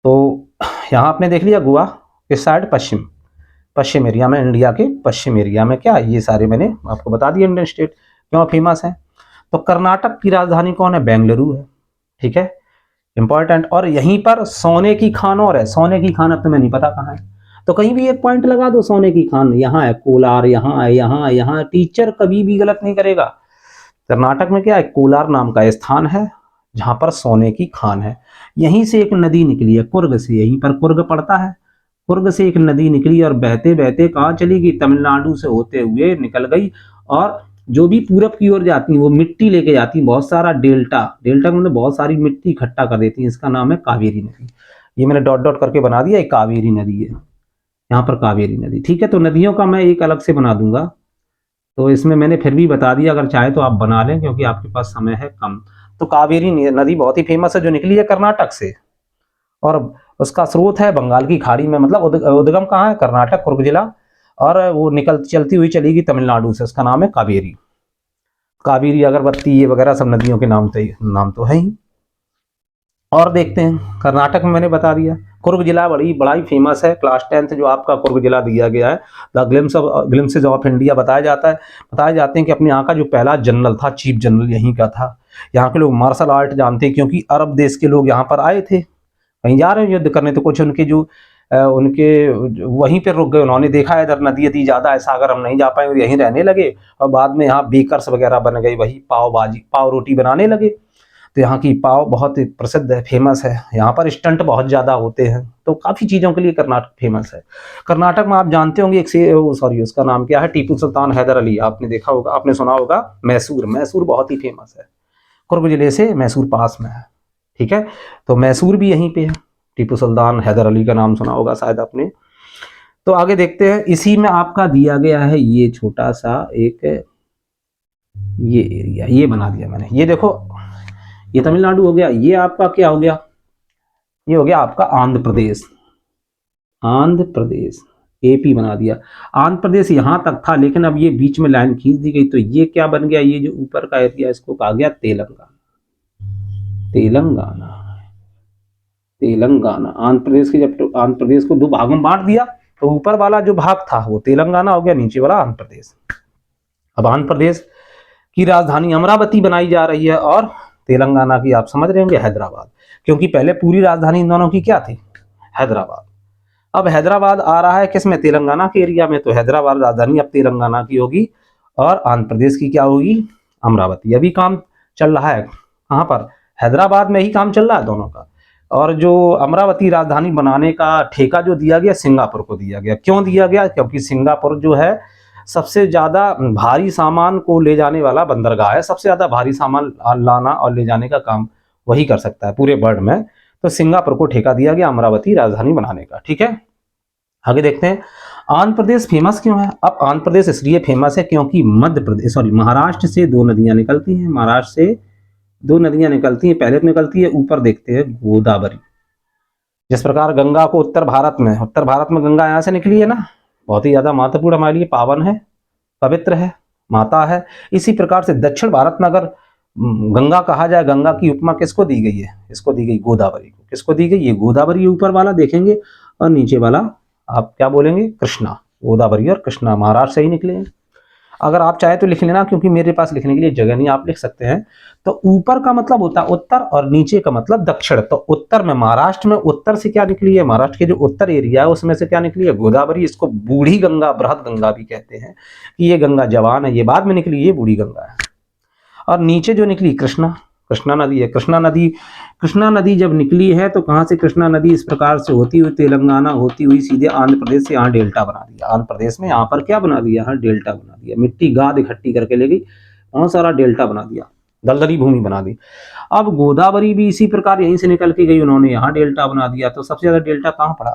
तो यहाँ आपने देख लिया गोवा किस साइड? पश्चिम एरिया में, इंडिया के पश्चिम एरिया में। क्या ये सारे मैंने आपको बता दिए इंडियन स्टेट क्यों फेमस है। तो कर्नाटक की राजधानी कौन है? बेंगलुरु है। ठीक है, इंपॉर्टेंट। और यहीं पर सोने की खान और है। सोने की खान अब तुम्हें नहीं पता कहाँ है, तो कहीं भी एक पॉइंट लगा दो, सोने की खान यहाँ है, कोलार यहाँ है, यहाँ यहाँ। टीचर कभी भी गलत नहीं करेगा। कर्नाटक में क्या है? कोलार नाम का स्थान है जहां पर सोने की खान है। यहीं से एक नदी निकली है, कुर्ग से, यहीं पर कुर्ग पड़ता है, कुर्ग से एक नदी निकली और बहते बहते कहाँ चली गई? तमिलनाडु से होते हुए निकल गई, और जो भी पूरब की ओर जाती है वो मिट्टी लेके जाती है, बहुत सारा डेल्टा, डेल्टा मतलब बहुत सारी मिट्टी इकट्ठा कर देती है। इसका नाम है कावेरी नदी। ये मैंने डॉट डॉट करके बना दिया, एक कावेरी नदी है यहाँ पर, कावेरी नदी। ठीक है, तो नदियों का मैं एक अलग से बना दूंगा, तो इसमें मैंने फिर भी बता दिया, अगर चाहे तो आप बना लें क्योंकि आपके पास समय है कम। तो कावेरी नदी बहुत ही फेमस है, जो निकली है कर्नाटक से, और उसका स्रोत है बंगाल की खाड़ी में। मतलब उद्गम कहाँ है? कर्नाटक, कुर्ग जिला, और वो चलती हुई चलेगी तमिलनाडु से। उसका नाम है कावेरी। कावेरी, अगरबत्ती, ये वगैरह सब नदियों के नाम तो है ही। और देखते हैं कर्नाटक में मैंने बता दिया, कुर्ग जिला बड़ा ही फेमस है। क्लास 10th जो आपका कुर्ग जिला दिया गया है, द ग्लिम्सेस ऑफ इंडिया, बताया जाते हैं कि अपने यहाँ का जो पहला जनरल था, चीफ जनरल यहीं का था। यहाँ के लोग मार्शल आर्ट जानते हैं क्योंकि अरब देश के लोग यहाँ पर आए थे, कहीं जा रहे हैं युद्ध करने, तो कुछ उनके वहीं पर रुक गए। उन्होंने देखा इधर नदी ज़्यादा है, सागर हम नहीं जा पाएंगे, यहीं रहने लगे, और बाद में यहाँ बेकर्स वगैरह बन गई, वही पाव रोटी बनाने लगे। तो यहाँ की पाव बहुत प्रसिद्ध है, फेमस है। यहाँ पर स्टंट बहुत ज़्यादा होते हैं, तो काफ़ी चीज़ों के लिए कर्नाटक फेमस है। कर्नाटक में आप जानते होंगे उसका नाम क्या है? टीपू सुल्तान हैदर अली। आपने देखा होगा, आपने सुना होगा। मैसूर बहुत ही फेमस है, कुर्ग जिले से मैसूर पास में है। ठीक है, तो मैसूर भी यहीं पे है। टीपू सुल्तान हैदर अली का नाम सुना होगा शायद आपने। तो आगे देखते हैं, इसी में आपका दिया गया है ये छोटा सा एक ये एरिया, ये बना दिया मैंने। ये देखो, ये तमिलनाडु हो गया, ये आपका क्या हो गया? ये हो गया आपका आंध्र प्रदेश। आंध्र प्रदेश, AP बना दिया। आंध्र प्रदेश यहां तक था, लेकिन अब ये बीच में लाइन खींच दी गई, तो ये क्या बन गया? ये जो ऊपर का एरिया, इसको कहा गया तेलंगाना। तेलंगाना, तेलंगाना। आंध्र प्रदेश के, जब आंध्र प्रदेश को 2 भागों में बांट दिया, तो ऊपर वाला जो भाग था वो तेलंगाना हो गया, नीचे वाला आंध्र प्रदेश। अब आंध्र प्रदेश की राजधानी अमरावती बनाई जा रही है, और तेलंगाना की आप समझ रहे होंगे हैदराबाद, क्योंकि पहले पूरी राजधानी इन दोनों की क्या थी? हैदराबाद। अब हैदराबाद आ रहा है किसमें? तेलंगाना के एरिया में। तो हैदराबाद राजधानी अब तेलंगाना की होगी, और आंध्र प्रदेश की क्या होगी? अमरावती। अभी काम चल रहा है कहाँ पर, हैदराबाद में ही काम चल रहा है दोनों का। और जो अमरावती राजधानी बनाने का ठेका जो दिया गया सिंगापुर को दिया गया। क्यों दिया गया? क्योंकि सिंगापुर जो है सबसे ज़्यादा भारी सामान को ले जाने वाला बंदरगाह है, सबसे ज़्यादा भारी सामान लाना और ले जाने का काम वही कर सकता है पूरे वर्ल्ड में। तो सिंगापुर को ठेका दिया गया अमरावती राजधानी बनाने का। ठीक है, आगे देखते हैं। आंध्र प्रदेश फेमस क्यों है? अब आंध्र प्रदेश इसलिए फेमस है क्योंकि महाराष्ट्र से दो नदियां निकलती हैं। महाराष्ट्र से दो नदियां निकलती हैं। पहले तो निकलती है, ऊपर देखते हैं, गोदावरी। जिस प्रकार गंगा को उत्तर भारत में गंगा यहाँ से निकली है ना, बहुत ही ज्यादा महत्वपूर्ण हमारे लिए, पावन है, पवित्र है, माता है। इसी प्रकार से दक्षिण भारत में अगर गंगा कहा जाए, गंगा की उपमा किसको दी गई है? इसको दी गई गोदावरी को। किसको दी गई? ये गोदावरी ऊपर वाला देखेंगे, और नीचे वाला आप क्या बोलेंगे? कृष्णा। गोदावरी और कृष्णा महाराष्ट्र से ही निकले हैं। अगर आप चाहे तो लिख लेना, क्योंकि मेरे पास लिखने के लिए जगह नहीं, आप लिख सकते हैं। तो ऊपर का मतलब होता है उत्तर और नीचे का मतलब दक्षिण। तो उत्तर में, महाराष्ट्र में उत्तर से क्या निकली है? महाराष्ट्र के जो उत्तर एरिया है उसमें से क्या निकली है? गोदावरी। इसको बूढ़ी गंगा, बृहद गंगा भी कहते हैं कि ये गंगा जवान है, ये बाद में निकली, ये बूढ़ी गंगा है। और नीचे जो निकली कृष्णा, कृष्णा नदी है। कृष्णा नदी जब निकली है तो कहाँ से? कृष्णा नदी इस प्रकार से होती हुई तेलंगाना होती हुई सीधे आंध्र प्रदेश से यहाँ डेल्टा बना दिया। आंध्र प्रदेश में यहाँ पर क्या बना दिया? यहाँ डेल्टा बना दिया। मिट्टी गाद इकट्ठी करके ले गई, बहुत सारा डेल्टा बना दिया, दलदली भूमि बना दी। अब गोदावरी भी इसी प्रकार यहीं से निकल के गई, उन्होंने यहाँ डेल्टा बना दिया। तो सबसे ज्यादा डेल्टा कहाँ पड़ा?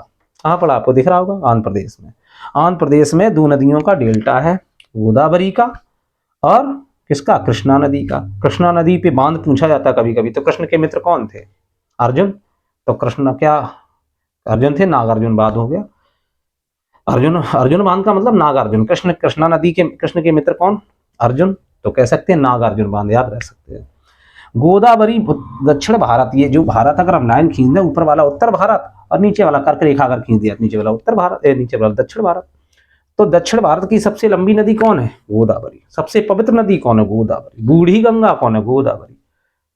कहाँ पड़ा? आपको दिख रहा होगा, आंध्र प्रदेश में। आंध्र प्रदेश में दो नदियों का डेल्टा है, गोदावरी का और किसका? कृष्णा नदी का। कृष्णा नदी पे बांध पूछा जाता कभी कभी। तो कृष्ण के मित्र कौन थे? अर्जुन। तो कृष्ण क्या अर्जुन थे? नागार्जुन बांध हो गया। अर्जुन बांध का मतलब नागार्जुन। कृष्णा नदी के कृष्ण के मित्र कौन? अर्जुन। तो कह सकते हैं नागार्जुन बांध, याद रह सकते हैं। गोदावरी दक्षिण भारत, ये जो भारत अगर हम लाइन खींच दें, ऊपर वाला उत्तर भारत और नीचे वाला कर्क रेखा अगर खींच दिया, नीचे वाला उत्तर भारत, नीचे वाला दक्षिण भारत। तो दक्षिण भारत की सबसे लंबी नदी कौन है? गोदावरी। सबसे पवित्र नदी कौन है? गोदावरी। बूढ़ी गंगा कौन है? गोदावरी।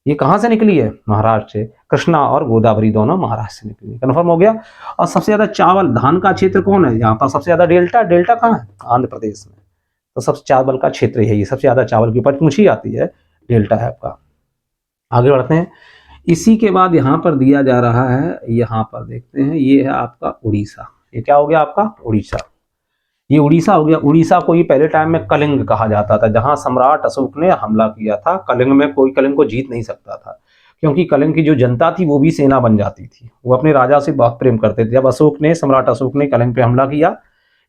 ये कहां से निकली है? महाराष्ट्र से। कृष्णा और गोदावरी दोनों महाराष्ट्र से निकली। कंफर्म हो गया। और सबसे ज्यादा चावल धान का क्षेत्र कौन है? यहाँ पर सबसे ज्यादा डेल्टा कहाँ है? आंध्र प्रदेश में। तो सबसे चावल का क्षेत्र है ये, सबसे ज्यादा चावल की उपज पूछी जाती है, डेल्टा है आपका। आगे बढ़ते हैं। इसी के बाद यहाँ पर दिया जा रहा है, यहाँ पर देखते हैं, ये है आपका उड़ीसा। ये क्या हो गया आपका? उड़ीसा। ये उड़ीसा हो गया। उड़ीसा को ये पहले टाइम में कलिंग कहा जाता था, जहां सम्राट अशोक ने हमला किया था। कलिंग में कोई कलिंग को जीत नहीं सकता था, क्योंकि कलिंग की जो जनता थी वो भी सेना बन जाती थी। वो अपने राजा से बहुत प्रेम करते थे। जब सम्राट अशोक ने कलिंग पे हमला किया,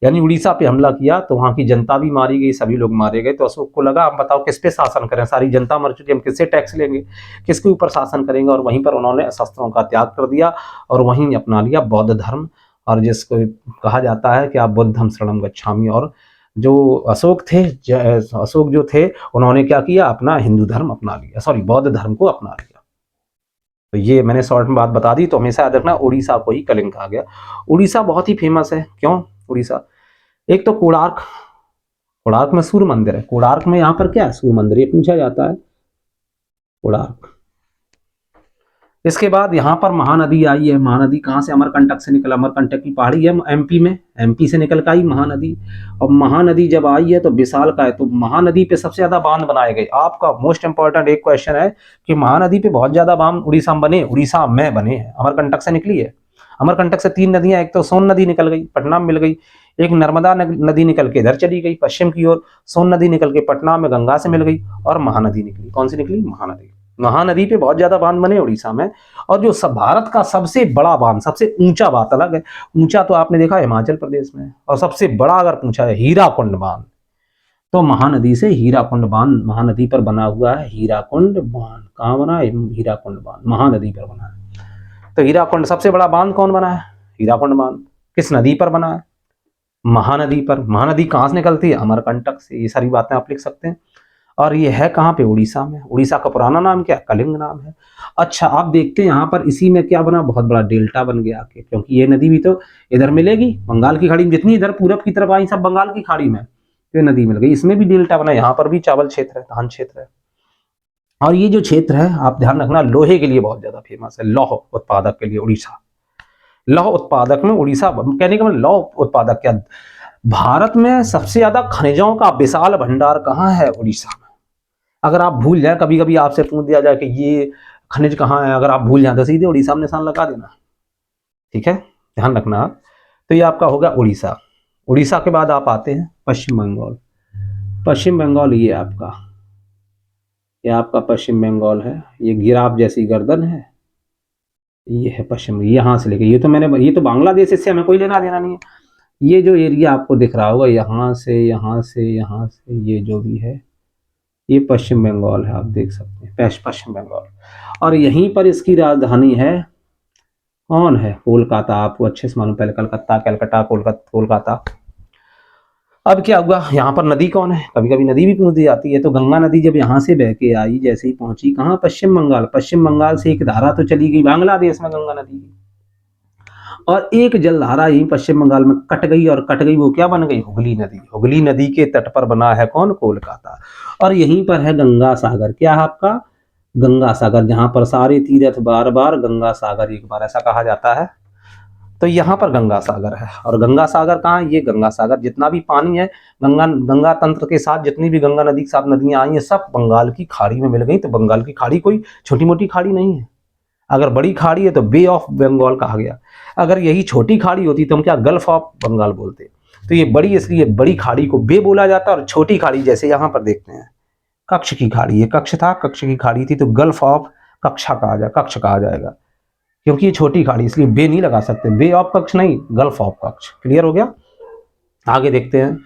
यानी उड़ीसा पे हमला किया, तो वहां की जनता भी मारी गई, सभी लोग मारे गए। तो अशोक को लगा, अब बताओ किस पे शासन करें, सारी जनता मर चुकी, हम किससे टैक्स लेंगे, किसके ऊपर शासन करेंगे। और वहीं पर उन्होंने शस्त्रों का त्याग कर दिया और वहीं अपना लिया बौद्ध धर्म, और जिसको कहा जाता है कि आप बुद्धम शरणम गच्छामि। और जो अशोक जो थे उन्होंने क्या किया? अपना हिंदू धर्म अपना लिया, सॉरी बौद्ध धर्म को अपना लिया। तो ये मैंने शॉर्ट में बात बता दी। तो हमेशा याद रखना, उड़ीसा को ही कलिंग कहा गया। उड़ीसा बहुत ही फेमस है। क्यों उड़ीसा? एक तो कोणार्क में सूर्य मंदिर है। कोणार्क में यहाँ पर क्या है? सूर्य मंदिर, ये पूछा जाता है, कोणार्क। इसके बाद यहाँ पर महानदी आई है। महानदी कहाँ से? अमरकंटक से निकला। अमरकंटक की पहाड़ी है एमपी में, एमपी से निकल कर आई महानदी। और महानदी जब आई है तो विशाल का है। तो महानदी पे सबसे ज्यादा बांध बनाए गए। आपका मोस्ट इंपॉर्टेंट एक क्वेश्चन है कि महानदी पे बहुत ज्यादा बांध उड़ीसा में बने हैं। अमरकंटक से निकली है। अमरकंटक से तीन नदियां, एक तो सोन नदी निकल गई, पटना में मिल गई। एक नर्मदा नदी निकल के इधर चली गई पश्चिम की ओर। सोन नदी निकल के पटना में गंगा से मिल गई। और महानदी निकली। कौन सी निकली? महानदी। महानदी पे बहुत ज्यादा बांध बने उड़ीसा में। और जो भारत का सबसे बड़ा बांध, सबसे ऊंचा, बात अलग है, ऊंचा तो आपने देखा हिमाचल प्रदेश में, और सबसे बड़ा अगर पूछा है हीराकुंड बांध, तो महानदी से हीराकुंड बांध, महानदी पर बना हुआ है हीराकुंड बांध। कहाँ बना है? हीराकुंड बांध महानदी पर बना है। तो हीराकुंड सबसे बड़ा बांध कौन बना है? हीराकुंड बांध। किस नदी पर बना है? महानदी पर। महानदी कहाँ से निकलती है? अमरकंटक से। ये सारी बातें आप लिख सकते हैं। और ये है कहाँ पे? उड़ीसा में। उड़ीसा का पुराना नाम क्या? कलिंग नाम है। अच्छा, आप देखते हैं यहाँ पर इसी में क्या बना? बहुत बड़ा डेल्टा बन गया आके, क्योंकि ये नदी भी तो इधर मिलेगी, बंगाल की खाड़ी में। जितनी इधर पूरब की तरफ आई सब बंगाल की खाड़ी में, तो नदी मिल गई। इसमें भी डेल्टा बना। यहाँ पर भी चावल क्षेत्र है, धान क्षेत्र है। और ये जो क्षेत्र है, आप ध्यान रखना, लोहे के लिए बहुत ज्यादा फेमस है। लौह उत्पादक के लिए उड़ीसा। लौह उत्पादक में उड़ीसा, कहने का मतलब लौह उत्पादक क्या, भारत में सबसे ज्यादा खनिजों का विशाल भंडार कहाँ है? उड़ीसा में। अगर आप भूल जाए, कभी कभी आपसे पूछ दिया जाए कि ये खनिज कहाँ है, अगर आप भूल जाए तो सीधे उड़ीसा में निशान लगा देना। ठीक है, ध्यान रखना आप। तो ये आपका होगा उड़ीसा। उड़ीसा के बाद आप आते हैं पश्चिम बंगाल। पश्चिम बंगाल ये आपका पश्चिम बंगाल है। ये गिराफ जैसी गर्दन है, ये है पश्चिम। यहाँ से लेके ये तो बांग्लादेश, इससे हमें कोई लेना देना नहीं है। ये जो एरिया आपको दिख रहा होगा, यहाँ से यहाँ से यहाँ से, ये जो भी है ये पश्चिम बंगाल है। आप देख सकते हैं पश्चिम बंगाल। और यहीं पर इसकी राजधानी है, कौन है? कोलकाता। आपको अच्छे से मालूम, पहले कलकत्ता, कलकत्ता, कोलकाता। अब क्या हुआ, यहाँ पर नदी कौन है? कभी कभी नदी भी पूछ दी जाती है। तो गंगा नदी जब यहाँ से बह के आई, जैसे ही पहुंची कहाँ, पश्चिम बंगाल। पश्चिम बंगाल से एक धारा तो चली गई बांग्लादेश में गंगा नदी की, और एक जलधारा यही पश्चिम बंगाल में कट गई। और कट गई वो क्या बन गई? हुगली नदी। हुगली नदी के तट पर बना है कौन? कोलकाता। और यहीं पर है गंगा सागर। क्या है आपका? गंगा सागर, जहां पर सारे तीर्थ बार बार, गंगा सागर एक बार, ऐसा कहा जाता है। तो यहाँ पर गंगा सागर है। और गंगा सागर कहाँ है? ये गंगा सागर, जितना भी पानी है गंगा तंत्र के साथ, जितनी भी गंगा नदी के साथ नदियां आई हैं, सब बंगाल की खाड़ी में मिल गई। तो बंगाल की खाड़ी कोई छोटी मोटी खाड़ी नहीं है। अगर बड़ी खाड़ी है तो बे ऑफ बंगाल कहा गया। अगर यही छोटी खाड़ी होती तो हम क्या गल्फ ऑफ बंगाल बोलते। तो ये बड़ी, इसलिए बड़ी खाड़ी को बे बोला जाता है। और छोटी खाड़ी जैसे यहाँ पर देखते हैं कक्ष की खाड़ी, ये कक्ष था, कक्ष की खाड़ी थी, तो गल्फ ऑफ कक्ष कहा जाएगा, क्योंकि ये छोटी खाड़ी, इसलिए बे नहीं लगा सकते। बे ऑफ कक्ष नहीं, गल्फ ऑफ कक्ष। क्लियर हो गया? आगे देखते हैं।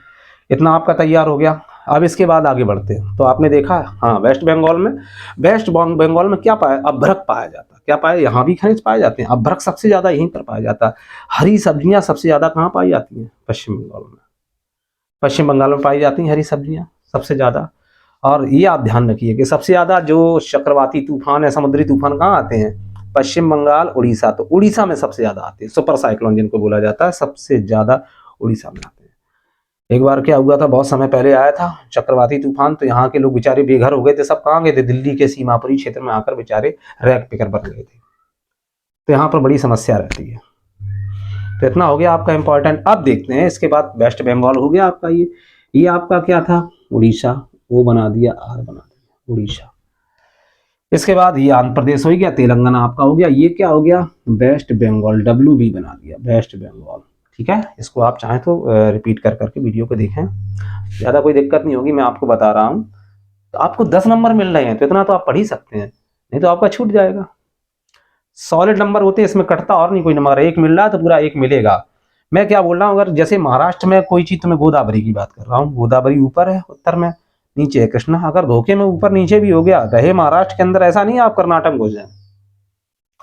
इतना आपका तैयार हो गया। अब इसके बाद आगे बढ़ते हैं। तो आपने देखा, हाँ, वेस्ट बंगाल में क्या पाया? अभ्रक पाया जाता है। क्या पाया? यहाँ भी खनिज पाए जाते हैं। अभ्रक सबसे ज्यादा यहीं पर पाया जाता है। हरी सब्जियां सबसे ज्यादा कहाँ पाई जाती हैं? पश्चिम बंगाल में। पश्चिम बंगाल में पाई जाती हैं हरी सब्जियां सबसे ज्यादा। और ये आप ध्यान रखिए कि सबसे ज्यादा जो चक्रवाती तूफान है, समुद्री तूफान कहाँ आते हैं? पश्चिम बंगाल, उड़ीसा। तो उड़ीसा में सबसे ज्यादा आते हैं। सुपर साइक्लोन जिनको बोला जाता है, सबसे ज्यादा उड़ीसा में आते हैं। एक बार क्या हुआ था, बहुत समय पहले आया था चक्रवाती तूफान, तो यहाँ के लोग बेचारे बेघर हो गए थे। सब कहाँ गए थे? दिल्ली के सीमापुरी क्षेत्र में आकर बेचारे रैक पिकर बन गए थे। तो यहाँ पर बड़ी समस्या रहती है। तो इतना हो गया आपका इंपॉर्टेंट। अब देखते हैं इसके बाद वेस्ट बंगाल हो गया आपका। ये आपका क्या था? उड़ीसा। वो बना दिया, आर बना दिया, उड़ीसा। इसके बाद ये आंध्र प्रदेश हो गया, तेलंगाना आपका हो गया। ये क्या हो गया? वेस्ट बंगाल, डब्ल्यू भी बना दिया, वेस्ट बंगाल। ठीक है, इसको आप चाहें तो रिपीट कर करके वीडियो को देखें, ज़्यादा कोई दिक्कत नहीं होगी। मैं आपको बता रहा हूँ। तो आपको 10 नंबर मिल रहे हैं तो इतना तो आप पढ़ ही सकते हैं, नहीं तो आपका छूट जाएगा। सॉलिड नंबर होते हैं, इसमें कटता और नहीं कोई नंबर। एक मिल रहा है तो पूरा एक मिलेगा। मैं क्या बोल रहा हूँ, अगर जैसे महाराष्ट्र में कोई चीज़, तो मैं गोदावरी की बात कर रहा हूँ। गोदावरी ऊपर है उत्तर में, नीचे है कृष्णा। अगर धोखे में ऊपर नीचे भी हो गया, रहे महाराष्ट्र के अंदर, ऐसा नहीं आप कर्नाटक घुस जाए।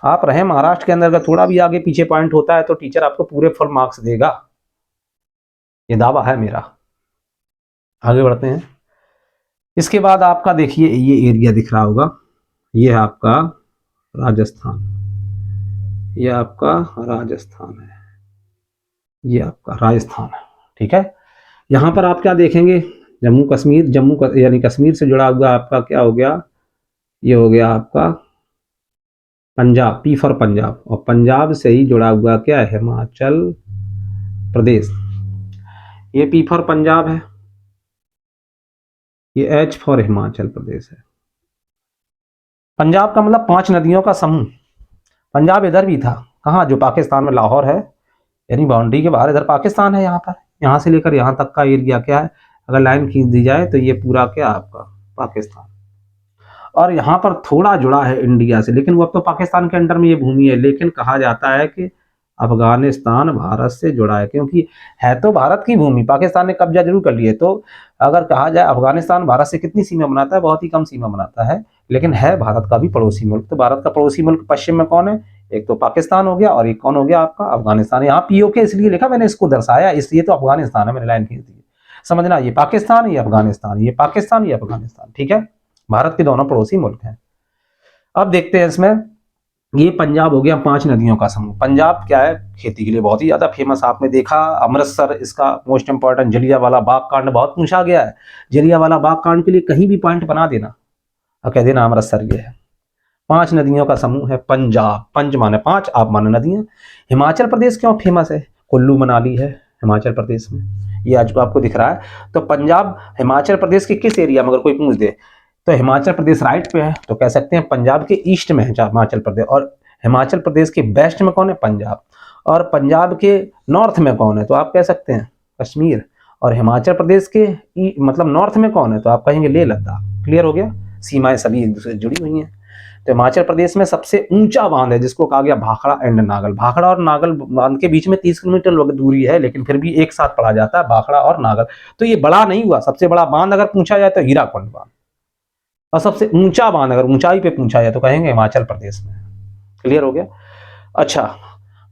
आप रहे महाराष्ट्र के अंदर, अगर थोड़ा भी आगे पीछे पॉइंट होता है तो टीचर आपको पूरे फुल मार्क्स देगा। ये दावा है मेरा। आगे बढ़ते हैं। इसके बाद आपका देखिए, ये एरिया दिख रहा होगा, ये है आपका राजस्थान। ये आपका राजस्थान है, ये आपका राजस्थान है। ठीक है, यहाँ पर आप क्या देखेंगे? जम्मू कश्मीर, यानी कश्मीर से जुड़ा हुआ आपका क्या हो गया? ये हो गया आपका पंजाब, पी फॉर पंजाब। और पंजाब से ही जुड़ा हुआ क्या है? हिमाचल प्रदेश। ये पी फॉर पंजाब है, ये एच फॉर हिमाचल प्रदेश है। पंजाब का मतलब 5 नदियों का समूह। पंजाब इधर भी था, कहाँ? जो पाकिस्तान में लाहौर है, यानी बाउंड्री के बाहर इधर पाकिस्तान है। यहाँ पर, यहाँ से लेकर यहाँ तक का एरिया क्या है? अगर लाइन खींच दी जाए तो ये पूरा क्या आपका पाकिस्तान। और यहाँ पर थोड़ा जुड़ा है इंडिया से, लेकिन वो अब तो पाकिस्तान के अंडर में ये भूमि है। लेकिन कहा जाता है कि अफगानिस्तान भारत से जुड़ा है, क्योंकि है तो भारत की भूमि, पाकिस्तान ने कब्जा जरूर कर लिया। तो अगर कहा जाए अफगानिस्तान भारत से कितनी सीमा बनाता है? बहुत ही कम सीमा बनाता है, लेकिन है भारत का भी पड़ोसी मुल्क। तो भारत का पड़ोसी मुल्क पश्चिम में कौन है? एक तो पाकिस्तान हो गया, और एक कौन हो गया आपका? अफगानिस्तान। यहाँ पीओके इसलिए लिखा मैंने, इसको दर्शाया, इसलिए तो अफगानिस्तान है, मैंने लाइन खींच दी। समझना, ये पाकिस्तान, ये अफगानिस्तान, ये पाकिस्तान, ये अफगानिस्तान। ठीक है, भारत के दोनों पड़ोसी मुल्क हैं। अब देखते हैं इसमें, ये पंजाब हो गया 5 नदियों का समूह। पंजाब क्या है? खेती के लिए बहुत ही ज्यादा फेमस। आपने देखा अमृतसर, इसका मोस्ट इंपॉर्टेंट जलियांवाला बाग कांड बहुत पूछा गया है। जलियांवाला बाग कांड के लिए कहीं भी पॉइंट बना देना और कह देना अमृतसर ये है। 5 नदियों का समूह है पंजाब। पंज माने 5, आप माने नदियां। हिमाचल प्रदेश क्यों फेमस है? कुल्लू मनाली है हिमाचल प्रदेश में, ये आज आपको दिख रहा है। तो पंजाब हिमाचल प्रदेश के किस एरिया में, अगर कोई पूछ दे, तो हिमाचल प्रदेश राइट पे है, तो कह सकते हैं पंजाब के ईस्ट में है हिमाचल प्रदेश, और हिमाचल प्रदेश के वेस्ट में कौन है? पंजाब। और पंजाब के नॉर्थ में कौन है? तो आप कह सकते हैं कश्मीर। और हिमाचल प्रदेश के मतलब नॉर्थ में कौन है? तो आप कहेंगे लेह लद्दाख। क्लियर हो गया, सीमाएं सभी एक दूसरे से जुड़ी हुई हैं। तो हिमाचल प्रदेश में सबसे ऊंचा बांध है जिसको कहा गया भाखड़ा एंड नागल। भाखड़ा और नागल बांध के बीच में 30 किलोमीटर दूरी है, लेकिन फिर भी एक साथ पड़ा जाता है भाखड़ा और नागल। तो ये बड़ा नहीं हुआ। सबसे बड़ा बांध अगर पूछा जाए तो हीराकुंड बांध, और सबसे ऊंचा बांध अगर ऊंचाई पे पूछा जाए तो कहेंगे हिमाचल प्रदेश में। क्लियर हो गया। अच्छा,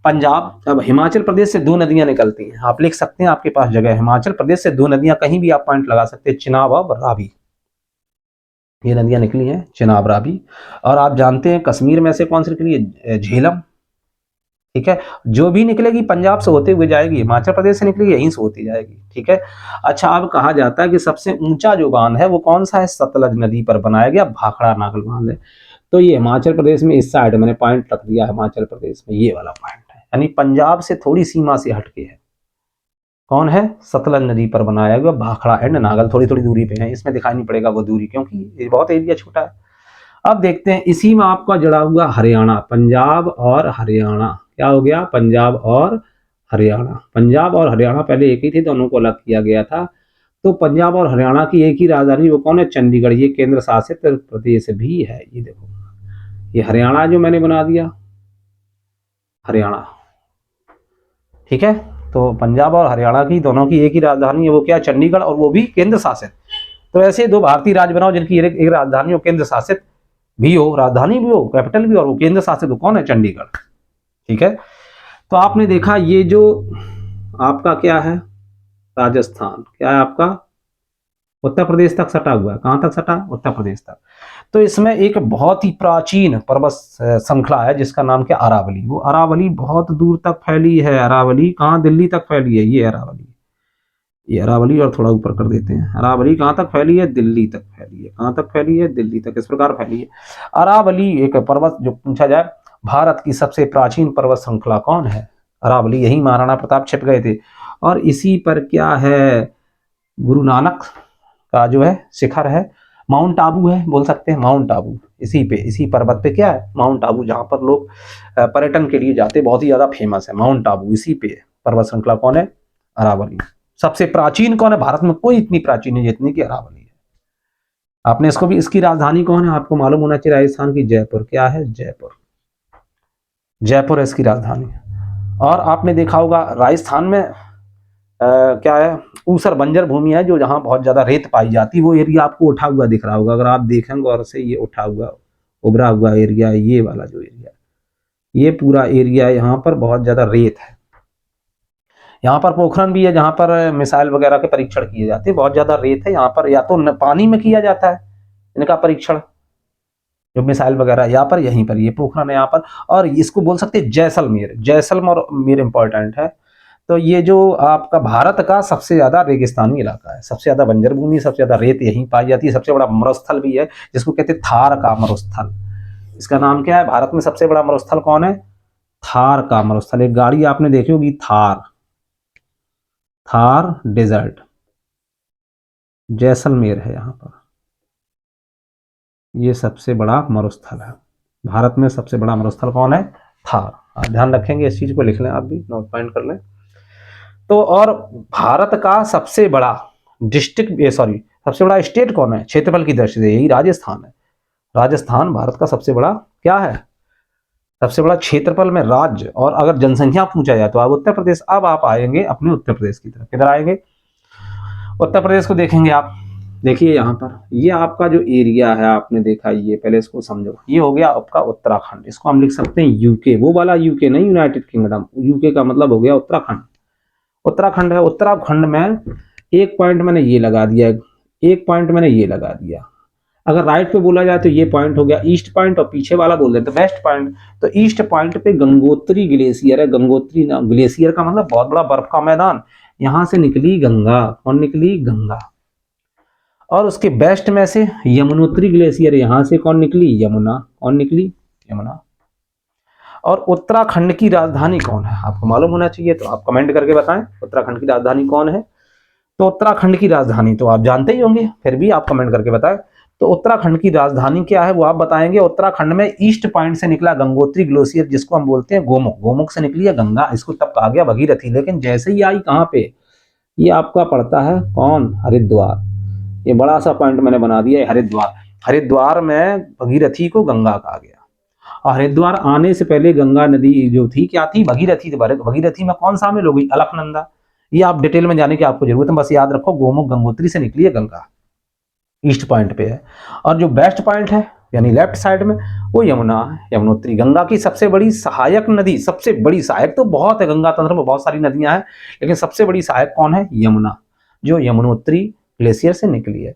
पंजाब, अब हिमाचल प्रदेश से 2 नदियां निकलती हैं, आप लिख सकते हैं, आपके पास जगह है। हिमाचल प्रदेश से 2 नदियां कहीं भी आप पॉइंट लगा सकते हैं, चिनाब और रावी। ये नदियां निकली हैं, चिनाब रावी। और आप जानते हैं कश्मीर में से कौन सी निकली है? झेलम। ठीक है, जो भी निकलेगी पंजाब से होते हुए जाएगी, हिमाचल प्रदेश से निकलेगी यहीं से होती जाएगी। ठीक है। अच्छा, अब कहा जाता है कि सबसे ऊंचा जो बांध है वो कौन सा है? सतलज नदी पर बनाया गया भाखड़ा नागल बांध है। तो ये हिमाचल प्रदेश में इस साइड मैंने पॉइंट रख दिया, हिमाचल प्रदेश में ये वाला पॉइंट है, यानी पंजाब से थोड़ी सीमा से हटके है। कौन है? सतलज नदी पर बनाया गया भाखड़ा एंड नागल। थोड़ी थोड़ी दूरी पे है, इसमें दिखाई नहीं पड़ेगा वो दूरी, क्योंकि ये बहुत एरिया छोटा है। अब देखते हैं, इसी में आपका जुड़ा हुआ हरियाणा, पंजाब और हरियाणा। क्या हो गया? पंजाब और हरियाणा। पंजाब और हरियाणा पहले एक ही थे, दोनों को अलग किया गया था। तो पंजाब और हरियाणा की एक ही राजधानी, वो कौन है? चंडीगढ़। ये केंद्र शासित प्रदेश भी है। ये देखो, ये हरियाणा जो मैंने बना दिया, हरियाणा। ठीक है, तो पंजाब और हरियाणा की दोनों की एक ही राजधानी है, वो क्या? चंडीगढ़, और वो भी केंद्र शासित। तो ऐसे 2 भारतीय राज्य बनाओ जिनकी एक राजधानी हो, केंद्र शासित भी हो, राजधानी भी हो, कैपिटल भी हो, और वो केंद्र शासित हो। कौन है? चंडीगढ़। ठीक है। तो आपने देखा ये जो आपका क्या है? राजस्थान। क्या है आपका? उत्तर प्रदेश तक सटा हुआ है। कहां तक सटा? उत्तर प्रदेश तक। तो इसमें एक बहुत ही प्राचीन पर्वत श्रृंखला है जिसका नाम क्या? अरावली। वो अरावली बहुत दूर तक फैली है। अरावली कहां? दिल्ली तक फैली है। ये अरावली, ये अरावली, और थोड़ा ऊपर कर देते हैं। अरावली कहां तक फैली है? दिल्ली तक फैली है। कहां तक फैली है? दिल्ली तक। इस प्रकार फैली है अरावली। एक पर्वत जो पूछा जाए, भारत की सबसे प्राचीन पर्वत श्रृंखला कौन है? अरावली। यही महाराणा प्रताप छिप गए थे। और इसी पर क्या है? गुरु नानक का जो है शिखर है, माउंट आबू है, बोल सकते हैं माउंट आबू। इसी पे, इसी पर्वत पे क्या है? माउंट आबू, जहां पर लोग पर्यटन के लिए जाते, बहुत ही ज्यादा फेमस है माउंट आबू। इसी पे पर्वत श्रृंखला कौन है? अरावली। सबसे प्राचीन कौन है? भारत में कोई इतनी प्राचीन नहीं जितनी की अरावली है। आपने इसको भी, इसकी राजधानी कौन है आपको मालूम होना चाहिए, राजस्थान की जयपुर। क्या है? जयपुर। जयपुर है इसकी राजधानी। और आपने देखा होगा राजस्थान में क्या है? ऊसर बंजर भूमि है, जो जहां बहुत ज्यादा रेत पाई जाती है। वो एरिया आपको उठा हुआ दिख रहा होगा, अगर आप देखेंगे गौर से, ये उठा हुआ उभरा हुआ एरिया, ये वाला जो एरिया, ये पूरा एरिया, यहाँ पर बहुत ज्यादा रेत है। यहाँ पर पोखरण भी है जहाँ पर मिसाइल वगैरह के परीक्षण किए जाते हैं। बहुत ज्यादा रेत है यहाँ पर, या तो पानी में किया जाता है इनका परीक्षण, जो मिसाइल वगैरह, यहाँ पर, यहीं पर ये पोखरण है यहाँ पर। और इसको बोल सकते हैं जैसलमेर। जैसलमेर इंपॉर्टेंट है। तो ये जो आपका भारत का सबसे ज्यादा रेगिस्तानी इलाका है, सबसे ज्यादा बंजर भूमि, सबसे ज्यादा रेत यहीं पाई जाती है। सबसे बड़ा मरुस्थल भी है जिसको कहते हैं थार का मरुस्थल। इसका नाम क्या है? भारत में सबसे बड़ा मरुस्थल कौन है? थार का मरुस्थल। एक गाड़ी आपने देखी होगी, थार, थार डेजर्ट, जैसलमेर है यहाँ पर। ये सबसे बड़ा मरुस्थल है भारत में। सबसे बड़ा मरुस्थल कौन है? थार। आप ध्यान रखेंगे, इस चीज को लिख लें, आप भी नोट पॉइंट कर लें। तो और भारत का सबसे बड़ा डिस्ट्रिक्ट, सॉरी, सबसे बड़ा स्टेट कौन है क्षेत्रफल की दृष्टि से? यही राजस्थान है। राजस्थान भारत का सबसे बड़ा क्या है? सबसे बड़ा क्षेत्रफल में राज्य। और अगर जनसंख्या पूछा जाए तो आप उत्तर प्रदेश। अब आप आएंगे अपने उत्तर प्रदेश की तरफ। किधर आएंगे? उत्तर प्रदेश को देखेंगे आप। देखिए यहाँ पर, ये आपका जो एरिया है, आपने देखा, ये पहले इसको समझो, ये हो गया आपका उत्तराखंड। इसको हम लिख सकते हैं यूके, वो वाला यूके नहीं, यूनाइटेड किंगडम। यूके का मतलब हो गया उत्तराखंड। उत्तराखंड है। उत्तराखंड में एक पॉइंट मैंने ये लगा दिया, एक पॉइंट मैंने ये लगा दिया। अगर राइट पे बोला जाए तो ये पॉइंट हो गया ईस्ट पॉइंट, और पीछे वाला बोल देते वेस्ट पॉइंट। तो ईस्ट पॉइंट पे गंगोत्री ग्लेशियर है। गंगोत्री ग्लेशियर का मतलब बहुत बड़ा बर्फ का मैदान। यहां से निकली गंगा। कौन निकली? गंगा। और उसके वेस्ट में से यमुनोत्री ग्लेशियर, यहां से कौन निकली? यमुना। कौन निकली? यमुना। और उत्तराखंड की राजधानी कौन है आपको मालूम होना चाहिए, तो आप कमेंट करके बताएं उत्तराखंड की राजधानी कौन है। तो उत्तराखंड की राजधानी तो आप जानते ही होंगे, फिर भी आप कमेंट करके बताएं। तो उत्तराखंड की राजधानी क्या है वो आप बताएंगे। उत्तराखंड में ईस्ट पॉइंट से निकला गंगोत्री ग्लेशियर, जिसको हम बोलते हैं गोमुख, गोमुख से निकली है गंगा, इसको तब कहा गया भगीरथी। लेकिन जैसे ही आई कहाँ पे, ये आपका पड़ता है कौन, हरिद्वार। ये बड़ा सा पॉइंट मैंने बना दिया है, हरिद्वार। हरिद्वार में भगीरथी को गंगा कहा गया। और हरिद्वार आने से पहले गंगा नदी जो थी क्या थी, भगीरथी थी। भगीरथी में कौन शामिल हो गई, अलकनंदा। ये आप डिटेल में जाने की आपको जरूरत है, बस याद रखो गोमुख गंगोत्री से निकली है गंगा, ईस्ट पॉइंट पे है। और जो वेस्ट पॉइंट है यानी लेफ्ट साइड में, वो यमुना है, यमुनोत्री। गंगा की सबसे बड़ी सहायक नदी, सबसे बड़ी सहायक तो बहुत है, गंगा तंत्र में बहुत सारी नदियां हैं, लेकिन सबसे बड़ी सहायक कौन है, यमुना, जो यमुनोत्री ग्लेशियर से निकली है।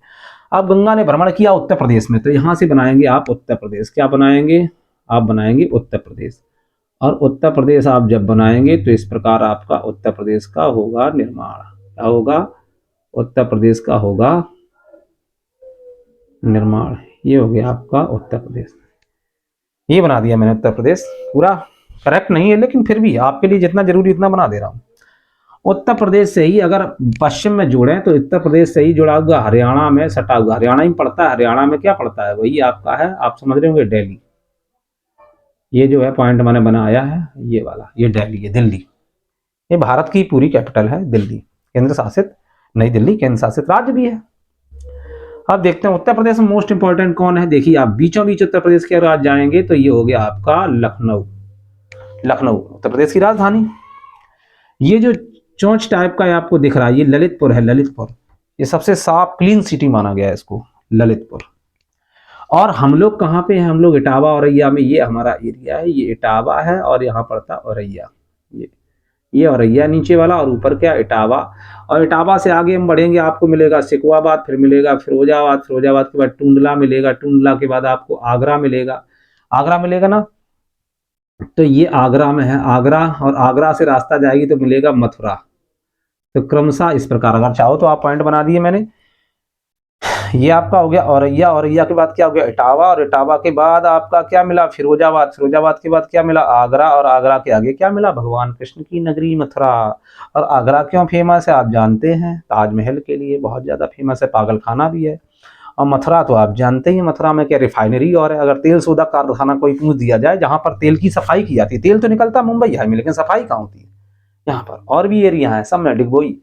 अब गंगा ने भ्रमण किया उत्तर प्रदेश में, तो यहां से बनाएंगे आप उत्तर प्रदेश। क्या बनाएंगे, आप बनाएंगे उत्तर प्रदेश। और उत्तर प्रदेश आप जब बनाएंगे तो इस प्रकार आपका उत्तर प्रदेश का होगा निर्माण। क्या होगा, उत्तर प्रदेश का होगा निर्माण। ये हो गया आपका उत्तर प्रदेश। ये बना दिया मैंने उत्तर प्रदेश। पूरा करेक्ट नहीं है, लेकिन फिर भी आपके लिए जितना जरूरी उतना बना दे रहा हूं। उत्तर प्रदेश से ही अगर पश्चिम में जोड़ें तो उत्तर प्रदेश से ही जुड़ा हुआ हरियाणा में सटा हुआ, हरियाणा ही पड़ता है। हरियाणा में क्या पड़ता है, वही आपका है, आप समझ रहे होंगे, दिल्ली। ये जो है पॉइंट मैंने बनाया है, ये वाला, ये दिल्ली है, दिल्ली। ये भारत की पूरी कैपिटल है दिल्ली, केंद्र शासित, नई दिल्ली केंद्र शासित राज्य भी है। अब देखते हैं उत्तर प्रदेश में मोस्ट इंपॉर्टेंट कौन है। देखिए आप बीचों बीच उत्तर प्रदेश के राज्य जाएंगे तो ये हो गया आपका लखनऊ। लखनऊ उत्तर प्रदेश की राजधानी। ये जो चोंच टाइप का आपको दिख रहा है, ये ललितपुर है, ललितपुर। ये सबसे साफ क्लीन सिटी माना गया है इसको, ललितपुर। और हम लोग कहाँ पे हैं, हम लोग इटावा औरैया में, ये हमारा एरिया है, ये इटावा है और यहाँ पड़ता औरैया। ये औरैया नीचे वाला, और ऊपर क्या, इटावा। और इटावा से आगे हम बढ़ेंगे, आपको मिलेगा सिकुआबाद, फिर मिलेगा फिरोजाबाद, फिरोजाबाद के बाद टुंडला मिलेगा, टुंडला के बाद आपको आगरा मिलेगा, आगरा मिलेगा ना। तो ये आगरा में है, आगरा, और आगरा से रास्ता जाएगी तो मिलेगा मथुरा। तो क्रमशः इस प्रकार, अगर चाहो तो आप पॉइंट बना दिए मैंने। ये आपका हो गया औरैया, औरैया के बाद क्या हो गया, इटावा, और इटावा के बाद आपका क्या मिला, फिरोजाबाद, फिरोजाबाद के बाद क्या मिला, आगरा, और आगरा के आगे क्या मिला, भगवान कृष्ण की नगरी मथुरा। और आगरा क्यों फेमस है आप जानते हैं, ताजमहल के लिए बहुत ज्यादा फेमस है, पागल खाना भी है। और मथुरा तो आप जानते ही, मथुरा में क्या रिफाइनरी और है। अगर तेल सोदा कारखाना कोई पूछ दिया जाए जहां पर तेल की सफाई की जाती है, तेल तो निकलता मुंबई है में, लेकिन सफाई कहाँ होती है, यहाँ पर और भी एरिया है, सब में डिगबोई।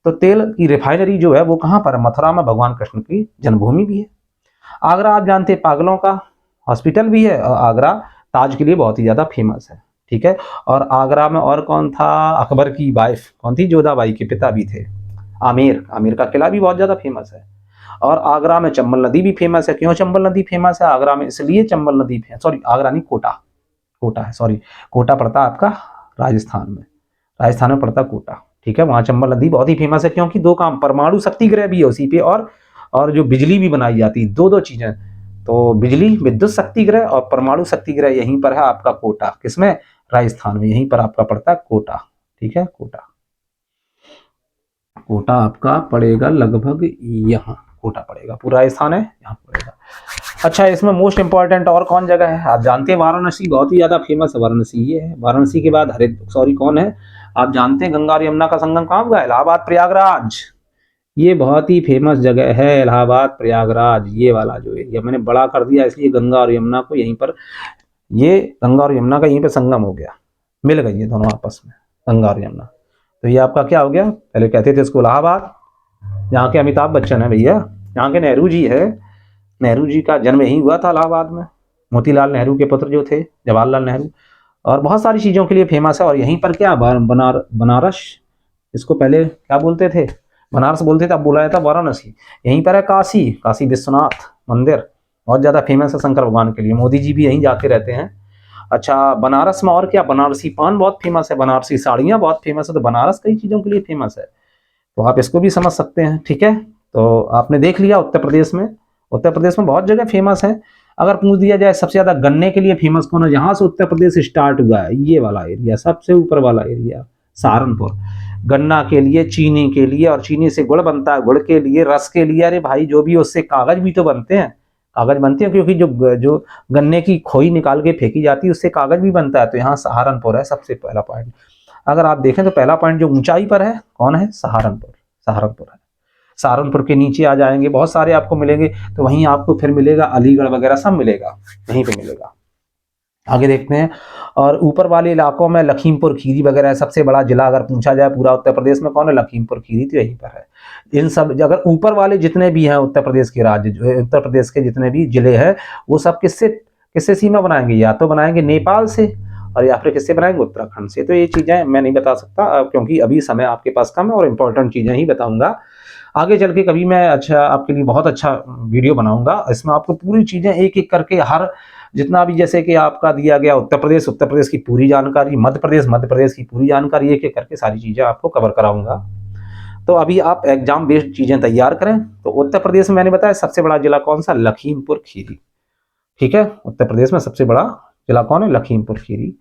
तो तेल की रिफाइनरी जो है वो कहाँ पर है, मथुरा में, भगवान कृष्ण की जन्मभूमि भी है। आगरा आप जानते हैं पागलों का हॉस्पिटल भी है, और आगरा ताज के लिए बहुत ही ज्यादा फेमस है, ठीक है। और आगरा में और कौन था, अकबर की वाइफ कौन थी, जोधाबाई के पिता भी थे, आमेर, आमेर का किला भी बहुत ज्यादा फेमस है। और आगरा में चंबल नदी भी फेमस है। क्यों चंबल नदी फेमस है आगरा में, इसलिए चंबल नदी, सॉरी आगरा नहीं, कोटा, कोटा है, सॉरी कोटा पड़ता है आपका राजस्थान में, राजस्थान में पड़ता कोटा, ठीक है। वहां चंबल नदी बहुत ही फेमस है, क्योंकि दो काम, परमाणु शक्ति गृह भी है उसी पे, और जो बिजली भी बनाई जाती है, दो चीजें। तो बिजली, विद्युत शक्ति गृह और परमाणु शक्ति गृह यहीं पर है आपका कोटा, किसमें, राजस्थान में, यहीं पर आपका पड़ता है कोटा, ठीक है। कोटा, कोटा आपका पड़ेगा लगभग यहाँ, कोटा पड़ेगा, पूरा राजस्थान है, यहाँ पड़ेगा। अच्छा, इसमें मोस्ट इंपॉर्टेंट और कौन जगह है आप जानते हैं, वाराणसी बहुत ही ज्यादा फेमस है, वाराणसी ये है। वाराणसी के बाद सॉरी कौन है, आप जानते हैं गंगा और यमुना का संगम कहाँ हुआ, इलाहाबाद प्रयागराज। ये बहुत ही फेमस जगह है, इलाहाबाद प्रयागराज। ये वाला जो एरिया मैंने बड़ा कर दिया, इसलिए गंगा और यमुना को यहीं पर, ये गंगा और यमुना का यहीं पे संगम हो गया, मिल गई ये दोनों आपस में, गंगा और यमुना। तो ये आपका क्या हो गया, पहले कहते थे इसको इलाहाबाद, यहाँ के अमिताभ बच्चन है भैया, यहाँ के नेहरू जी है, नेहरू जी का जन्म यहीं हुआ था इलाहाबाद में, मोतीलाल नेहरू के पुत्र जो थे, जवाहरलाल नेहरू। और बहुत सारी चीजों के लिए फेमस है। और यहीं पर क्या, बनारस, इसको पहले क्या बोलते थे, बनारस बोलते थे, अब बोला जाता वाराणसी। यहीं पर है काशी, काशी विश्वनाथ मंदिर, बहुत ज्यादा फेमस है शंकर भगवान के लिए, मोदी जी भी यहीं जाते रहते हैं। अच्छा, बनारस में और क्या, बनारसी पान बहुत फेमस है, बनारसी साड़ियाँ बहुत फेमस है। तो बनारस कई चीजों के लिए फेमस है, तो आप इसको भी समझ सकते हैं, ठीक है। तो आपने देख लिया उत्तर प्रदेश में, उत्तर प्रदेश में बहुत जगह फेमस है। अगर पूछ दिया जाए सबसे ज्यादा गन्ने के लिए फेमस कौन है, जहां से उत्तर प्रदेश स्टार्ट हुआ है, ये वाला एरिया, सबसे ऊपर वाला एरिया सहारनपुर, गन्ना के लिए, चीनी के लिए, और चीनी से गुड़ बनता है, गुड़ के लिए, रस के लिए, अरे भाई जो भी, उससे कागज भी तो बनते हैं, कागज बनते हैं, क्योंकि जो गन्ने की खोई निकाल के फेंकी जाती है उससे कागज भी बनता है। तो यहाँ सहारनपुर है सबसे पहला पॉइंट। अगर आप देखें तो पहला पॉइंट जो ऊंचाई पर है कौन है, सहारनपुर, सहारनपुर है। सहारनपुर के नीचे आ जाएंगे, बहुत सारे आपको मिलेंगे। तो वहीं आपको फिर मिलेगा अलीगढ़ वगैरह सब मिलेगा, यहीं पे मिलेगा। आगे देखते हैं। और ऊपर वाले इलाकों में लखीमपुर खीरी वगैरह है। सबसे बड़ा जिला अगर पूछा जाए पूरा उत्तर प्रदेश में कौन है, लखीमपुर खीरी, तो यहीं पर है। इन सब अगर ऊपर वाले जितने भी हैं उत्तर प्रदेश के राज्य, उत्तर प्रदेश के जितने भी जिले हैं, वो सब किससे किससे सीमा बनाएंगे, या तो बनाएंगे नेपाल से और या फिर किससे बनाएंगे, उत्तराखंड से। तो ये चीजें मैं नहीं बता सकता क्योंकि अभी समय आपके पास कम है और इंपॉर्टेंट चीजें ही बताऊंगा। आगे चल के कभी मैं अच्छा आपके लिए बहुत अच्छा वीडियो बनाऊंगा, इसमें आपको पूरी चीजें एक एक करके हर जितना भी, जैसे कि आपका दिया गया उत्तर प्रदेश की पूरी जानकारी, मध्य प्रदेश की पूरी जानकारी, एक एक करके सारी चीजें आपको कवर कराऊंगा। तो अभी आप एग्जाम बेस्ड चीजें तैयार करें। तो उत्तर प्रदेश में मैंने बताया सबसे बड़ा जिला कौन सा, लखीमपुर खीरी। ठीक है, उत्तर प्रदेश में सबसे बड़ा जिला कौन है, लखीमपुर खीरी।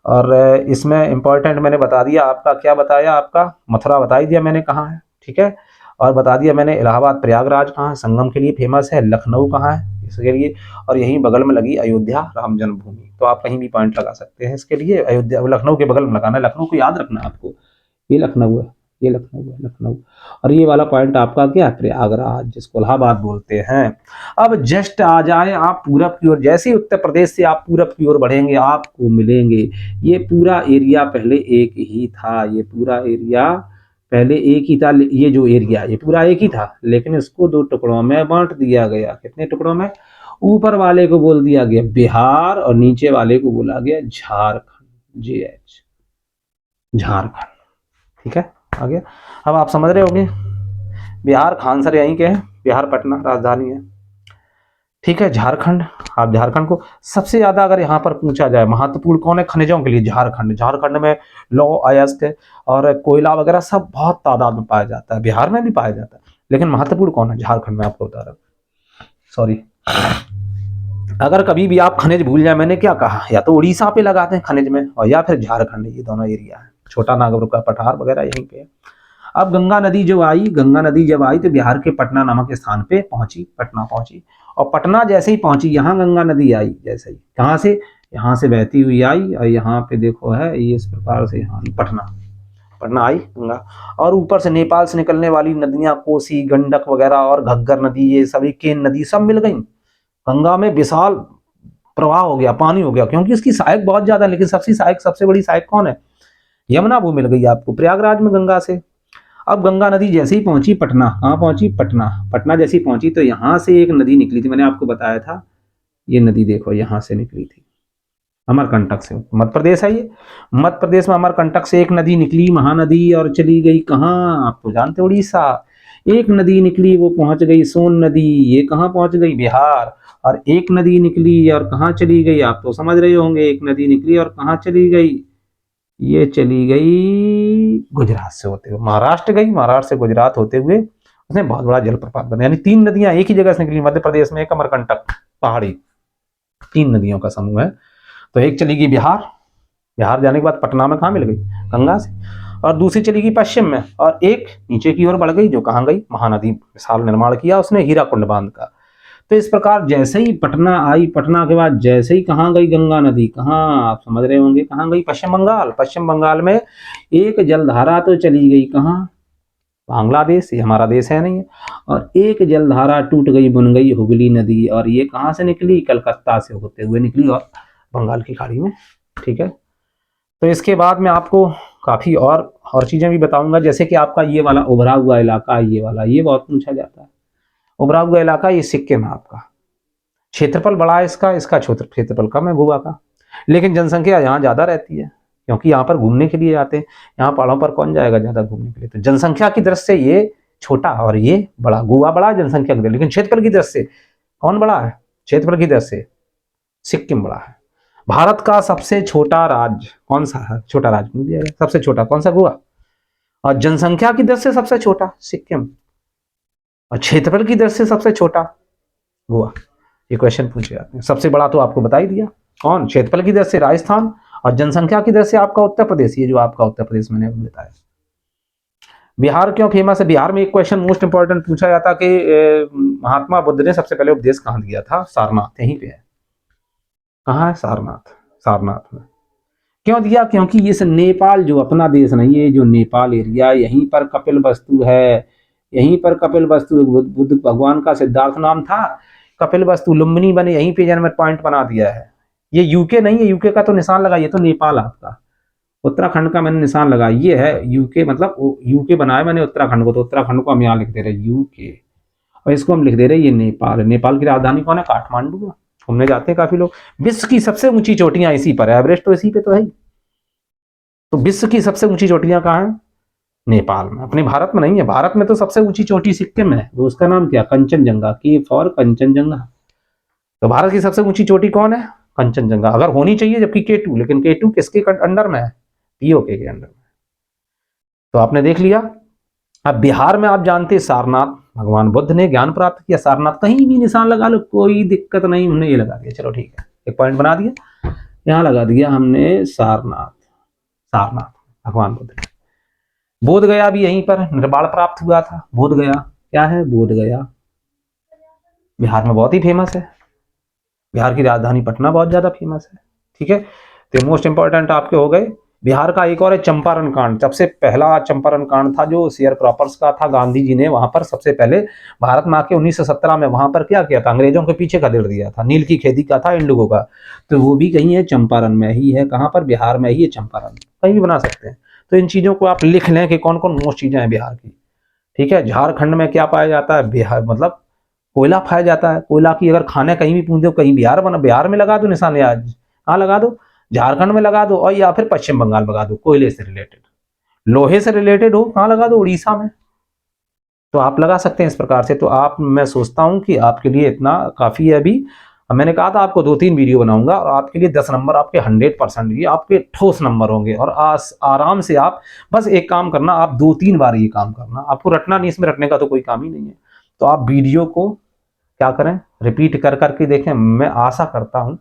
और इसमें इंपॉर्टेंट मैंने बता दिया आपका, क्या बताया आपका, मथुरा बता ही दिया मैंने कहाँ है। ठीक है, और बता दिया मैंने इलाहाबाद प्रयागराज कहाँ है, संगम के लिए फेमस है, लखनऊ कहाँ है इसके लिए, और यहीं बगल में लगी अयोध्या राम जन्मभूमि। तो आप कहीं भी पॉइंट लगा सकते हैं इसके लिए, अयोध्या लखनऊ के बगल में लगाना है, लखनऊ को याद रखना है आपको, ये लखनऊ है, ये लखनऊ है, लखनऊ। और ये वाला पॉइंट आपका क्या है, प्रयागराज, जिसको इलाहाबाद बोलते हैं। अब जस्ट आ जाए आप पूरब की ओर, जैसे ही उत्तर प्रदेश से आप पूरब की ओर बढ़ेंगे आपको मिलेंगे ये पूरा एरिया पहले एक ही था, ये पूरा एरिया पहले एक ही था, ये जो एरिया ये पूरा एक ही था, लेकिन इसको दो टुकड़ों में बांट दिया गया। कितने टुकड़ों में, ऊपर वाले को बोल दिया गया बिहार और नीचे वाले को बोला गया झारखंड, JH, झारखंड। ठीक है, आ गया। अब आप समझ रहे होंगे, बिहार खान सर यहीं के हैं, बिहार पटना राजधानी है। ठीक है, झारखंड, आप झारखंड को सबसे ज्यादा अगर यहाँ पर पूछा जाए महत्वपूर्ण कौन है खनिजों के लिए, झारखंड। झारखंड में लौह अयस्क और कोयला वगैरह सब बहुत तादाद में पाया जाता है, बिहार में भी पाया जाता है, लेकिन महत्वपूर्ण कौन है, झारखंड में। आपको बता रहा हूँ, सॉरी, अगर कभी भी आप खनिज भूल जाए, मैंने क्या कहा, या तो उड़ीसा पे लगाते हैं खनिज में, और या फिर झारखंड, ये दोनों एरिया है। छोटा नागपुर का पठार वगैरह यहीं पे है। अब गंगा नदी जो आई, गंगा नदी जब आई तो बिहार के पटना नामक स्थान पे पहुंची, पटना पहुंची, और पटना जैसे ही पहुंची यहाँ गंगा नदी आई, जैसे ही कहाँ से, यहाँ से बहती हुई आई, और यहाँ पे देखो है ये इस प्रकार से, यहाँ पटना, पटना आई गंगा। और ऊपर से नेपाल से निकलने वाली नदियां कोसी, गंडक वगैरह और घग्गर नदी, ये सभी केन नदी सब मिल गई गंगा में, विशाल प्रवाह हो गया, पानी हो गया, क्योंकि इसकी सहायक बहुत ज्यादा है, लेकिन सबसे बड़ी सहायक कौन है, यमुना, वो मिल गई आपको प्रयागराज में गंगा से। अब गंगा नदी जैसे ही पहुंची पटना, कहाँ पहुंची, पटना, पटना जैसी पहुंची तो यहाँ से एक नदी निकली थी, मैंने आपको बताया था, ये नदी देखो यहाँ से निकली थी, अमरकंटक से, मध्य प्रदेश है ये, मध्य प्रदेश में अमरकंटक से एक नदी निकली, महानदी, और चली गई कहाँ, आप तो जानते उड़ीसा। एक नदी निकली वो पहुंच गई सोन नदी, ये कहाँ पहुंच गई, बिहार। और एक नदी निकली और कहाँ चली गई, आप तो समझ रहे होंगे, एक नदी निकली और कहाँ चली गई, ये चली गई गुजरात से होते हुए महाराष्ट्र गई, महाराष्ट्र से गुजरात होते हुए उसमें बहुत बड़ा जलप्रपात बना, यानी 3 नदियां एक ही जगह से निकली, मध्य प्रदेश में एक अमरकंटक पहाड़ी, 3 नदियों का समूह है। तो एक चली गई बिहार, बिहार जाने के बाद पटना में कहाँ मिल गई, गंगा से, और दूसरी चली गई पश्चिम में, और एक नीचे की ओर बढ़ गई, जो कहाँ गई, महानदी, विशाल निर्माण किया उसने हीराकुंड बांध का। तो इस प्रकार जैसे ही पटना आई, पटना के बाद जैसे ही कहाँ गई गंगा नदी, कहाँ, आप समझ रहे होंगे कहाँ गई, पश्चिम बंगाल। पश्चिम बंगाल में एक जलधारा तो चली गई कहाँ, बांग्लादेश, ये हमारा देश है नहीं है, और एक जलधारा टूट गई, बन गई हुगली नदी, और ये कहाँ से निकली, कलकत्ता से होते हुए निकली और बंगाल की खाड़ी में। ठीक है, तो इसके बाद में आपको काफी और चीजें भी बताऊंगा, जैसे कि आपका ये वाला उभरा हुआ इलाका, ये वाला, ये बहुत पूछा जाता है, उभरा हुआ इलाका, ये सिक्किम है आपका, क्षेत्रफल बड़ा है इसका, क्षेत्रफल कम है गोवा का, लेकिन जनसंख्या यहाँ ज्यादा रहती है, क्योंकि यहाँ पर घूमने के लिए आते हैं, यहाँ पहाड़ों पर कौन जाएगा ज्यादा घूमने के लिए, तो जनसंख्या की दृष्टि से ये छोटा और ये बड़ा, गोवा बड़ा है जनसंख्या की दृष्टि, लेकिन क्षेत्रफल की दृष्टि से कौन बड़ा है, क्षेत्रफल की दृष्टि से सिक्किम बड़ा है। भारत का सबसे छोटा राज्य कौन सा है, छोटा राज्य नहीं दिया गया, सबसे छोटा कौन सा, गोवा, और जनसंख्या की दृष्टि से सबसे छोटा सिक्किम, और क्षेत्रफल की दृष्टि से सबसे छोटा गोवा। ये क्वेश्चन पूछे जाते हैं। सबसे बड़ा तो आपको बता ही दिया कौन, क्षेत्रफल की दृष्टि से राजस्थान, और जनसंख्या की दृष्टि से आपका उत्तर प्रदेश, ये जो आपका उत्तर प्रदेश मैंने बताया। बिहार क्यों फेमस है, बिहार में एक क्वेश्चन मोस्ट इंपॉर्टेंट पूछा जाता कि महात्मा बुद्ध ने सबसे पहले उपदेश कहाँ दिया था, सारनाथ, यहीं पे है, कहाँ है, सारनाथ, सारनाथ में क्यों दिया, क्योंकि ये नेपाल जो अपना देश नहीं है, जो नेपाल एरिया, यहीं पर कपिल वस्तु है, यहीं पर कपिल वस्तु, बुद्ध भगवान का सिद्धार्थ नाम था, कपिल वस्तु लुम्बिनी बने, यहीं पे जन्म पॉइंट बना दिया है। ये यूके नहीं है, यूके का तो निशान लगा, ये तो नेपाल आपका, उत्तराखंड का मैंने निशान लगा, ये है यूके, मतलब यूके बनाया मैंने उत्तराखंड को, तो उत्तराखंड को हम यहाँ लिख दे रहे यूके, और इसको हम लिख दे रहे ये नेपाल। नेपाल की राजधानी कौन है? काठमांडू। घूमने जाते हैं काफी लोग। विश्व की सबसे ऊंची चोटियां इसी पर है, एवरेस्ट तो इसी पे तो है ही। तो विश्व की सबसे ऊंची चोटियां कहाँ है? नेपाल में, अपने भारत में नहीं है। भारत में तो सबसे ऊंची चोटी सिक्किम है, तो उसका नाम क्या? कंचनजंगा, की फॉर कंचनजंगा। तो भारत की सबसे ऊंची चोटी कौन है? कंचनजंगा। अगर होनी चाहिए जबकि K2, लेकिन K2 किसके अंडर में है? पीओके के अंडर में। तो आपने देख लिया। अब बिहार में आप जानते हैं सारनाथ, भगवान बुद्ध ने ज्ञान प्राप्त किया। सारनाथ कहीं भी निशान लगा लो, कोई दिक्कत नहीं, हमने ये लगा दिया, चलो ठीक है, एक पॉइंट बना दिया, यहाँ लगा दिया हमने सारनाथ। सारनाथ भगवान बुद्ध ने। बोध गया भी यहीं पर निर्वाण प्राप्त हुआ था। बोध गया क्या है? बोध गया बिहार में बहुत ही फेमस है। बिहार की राजधानी पटना बहुत ज्यादा फेमस है। ठीक है, तो मोस्ट इंपॉर्टेंट आपके हो गए। बिहार का एक और है चंपारण कांड। सबसे पहला चंपारण कांड था जो शेयर क्रॉपर्स का था। गांधी जी ने वहां पर सबसे पहले भारत में आके 1917 में वहां पर क्या किया था? अंग्रेजों के पीछे खदेड़ दिया था। नील की खेती का था, इंडिगो का। तो वो भी कहीं है चंपारण में ही है। कहाँ पर? बिहार में ही है चंपारण। कहीं भी बना सकते हैं। तो इन चीजों को आप लिख लें कि कौन कौन मोस्ट चीजें हैं बिहार की। ठीक है, झारखंड में क्या पाया जाता है? बिहार मतलब कोयला पाया जाता है। कोयला की अगर खाने कहीं भी पूछ दो, कहीं बिहार बना, बिहार में लगा दो निशान, या कहाँ लगा दो? झारखंड में लगा दो, और या फिर पश्चिम बंगाल लगा दो। कोयले से रिलेटेड, लोहे से रिलेटेड हो, कहाँ लगा दो? उड़ीसा में। तो आप लगा सकते हैं इस प्रकार से। तो आप, मैं सोचता हूं कि आपके लिए इतना काफी है अभी। मैंने कहा था आपको 2-3 वीडियो बनाऊंगा, और आपके लिए 10 नंबर आपके 100%, ये आपके ठोस नंबर होंगे। और आराम से आप बस एक काम करना, आप 2-3 बार ये काम करना, आपको रटना नहीं, इसमें रटने का तो कोई काम ही नहीं है। तो आप वीडियो को क्या करें? रिपीट कर करके देखें। मैं आशा करता हूं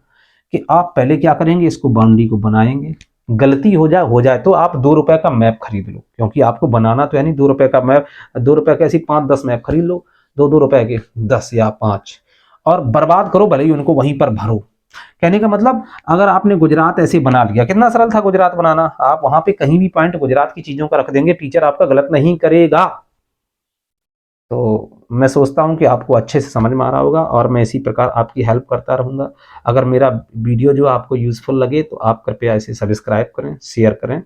कि आप पहले क्या करेंगे? इसको बाउंड्री को बनाएंगे। गलती हो जाए तो आप 2 रुपए का मैप खरीद लो, क्योंकि आपको बनाना तो है नहीं। 2 रुपए का मैप, 2 रुपए के ऐसी 5-10 मैप खरीद लो, 2-2 रुपए के 10 या 5, और बर्बाद करो, भले ही उनको वहीं पर भरो। कहने का मतलब, अगर आपने गुजरात ऐसे बना लिया, कितना सरल था गुजरात बनाना। आप वहां पे कहीं भी पॉइंट गुजरात की चीजों का रख देंगे, टीचर आपका गलत नहीं करेगा। तो मैं सोचता हूं कि आपको अच्छे से समझ में आ रहा होगा, और मैं इसी प्रकार आपकी हेल्प करता रहूंगा। अगर मेरा वीडियो जो आपको यूजफुल लगे तो आप कृपया इसे सब्सक्राइब करें, शेयर करें।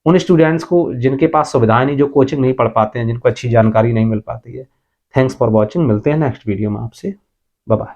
उन स्टूडेंट्स को जिनके पास सुविधाएं नहीं, जो कोचिंग नहीं पढ़ पाते हैं, जिनको अच्छी जानकारी नहीं मिल पाती है। Thanks for watching. मिलते हैं नेक्स्ट वीडियो में आपसे। Bye bye.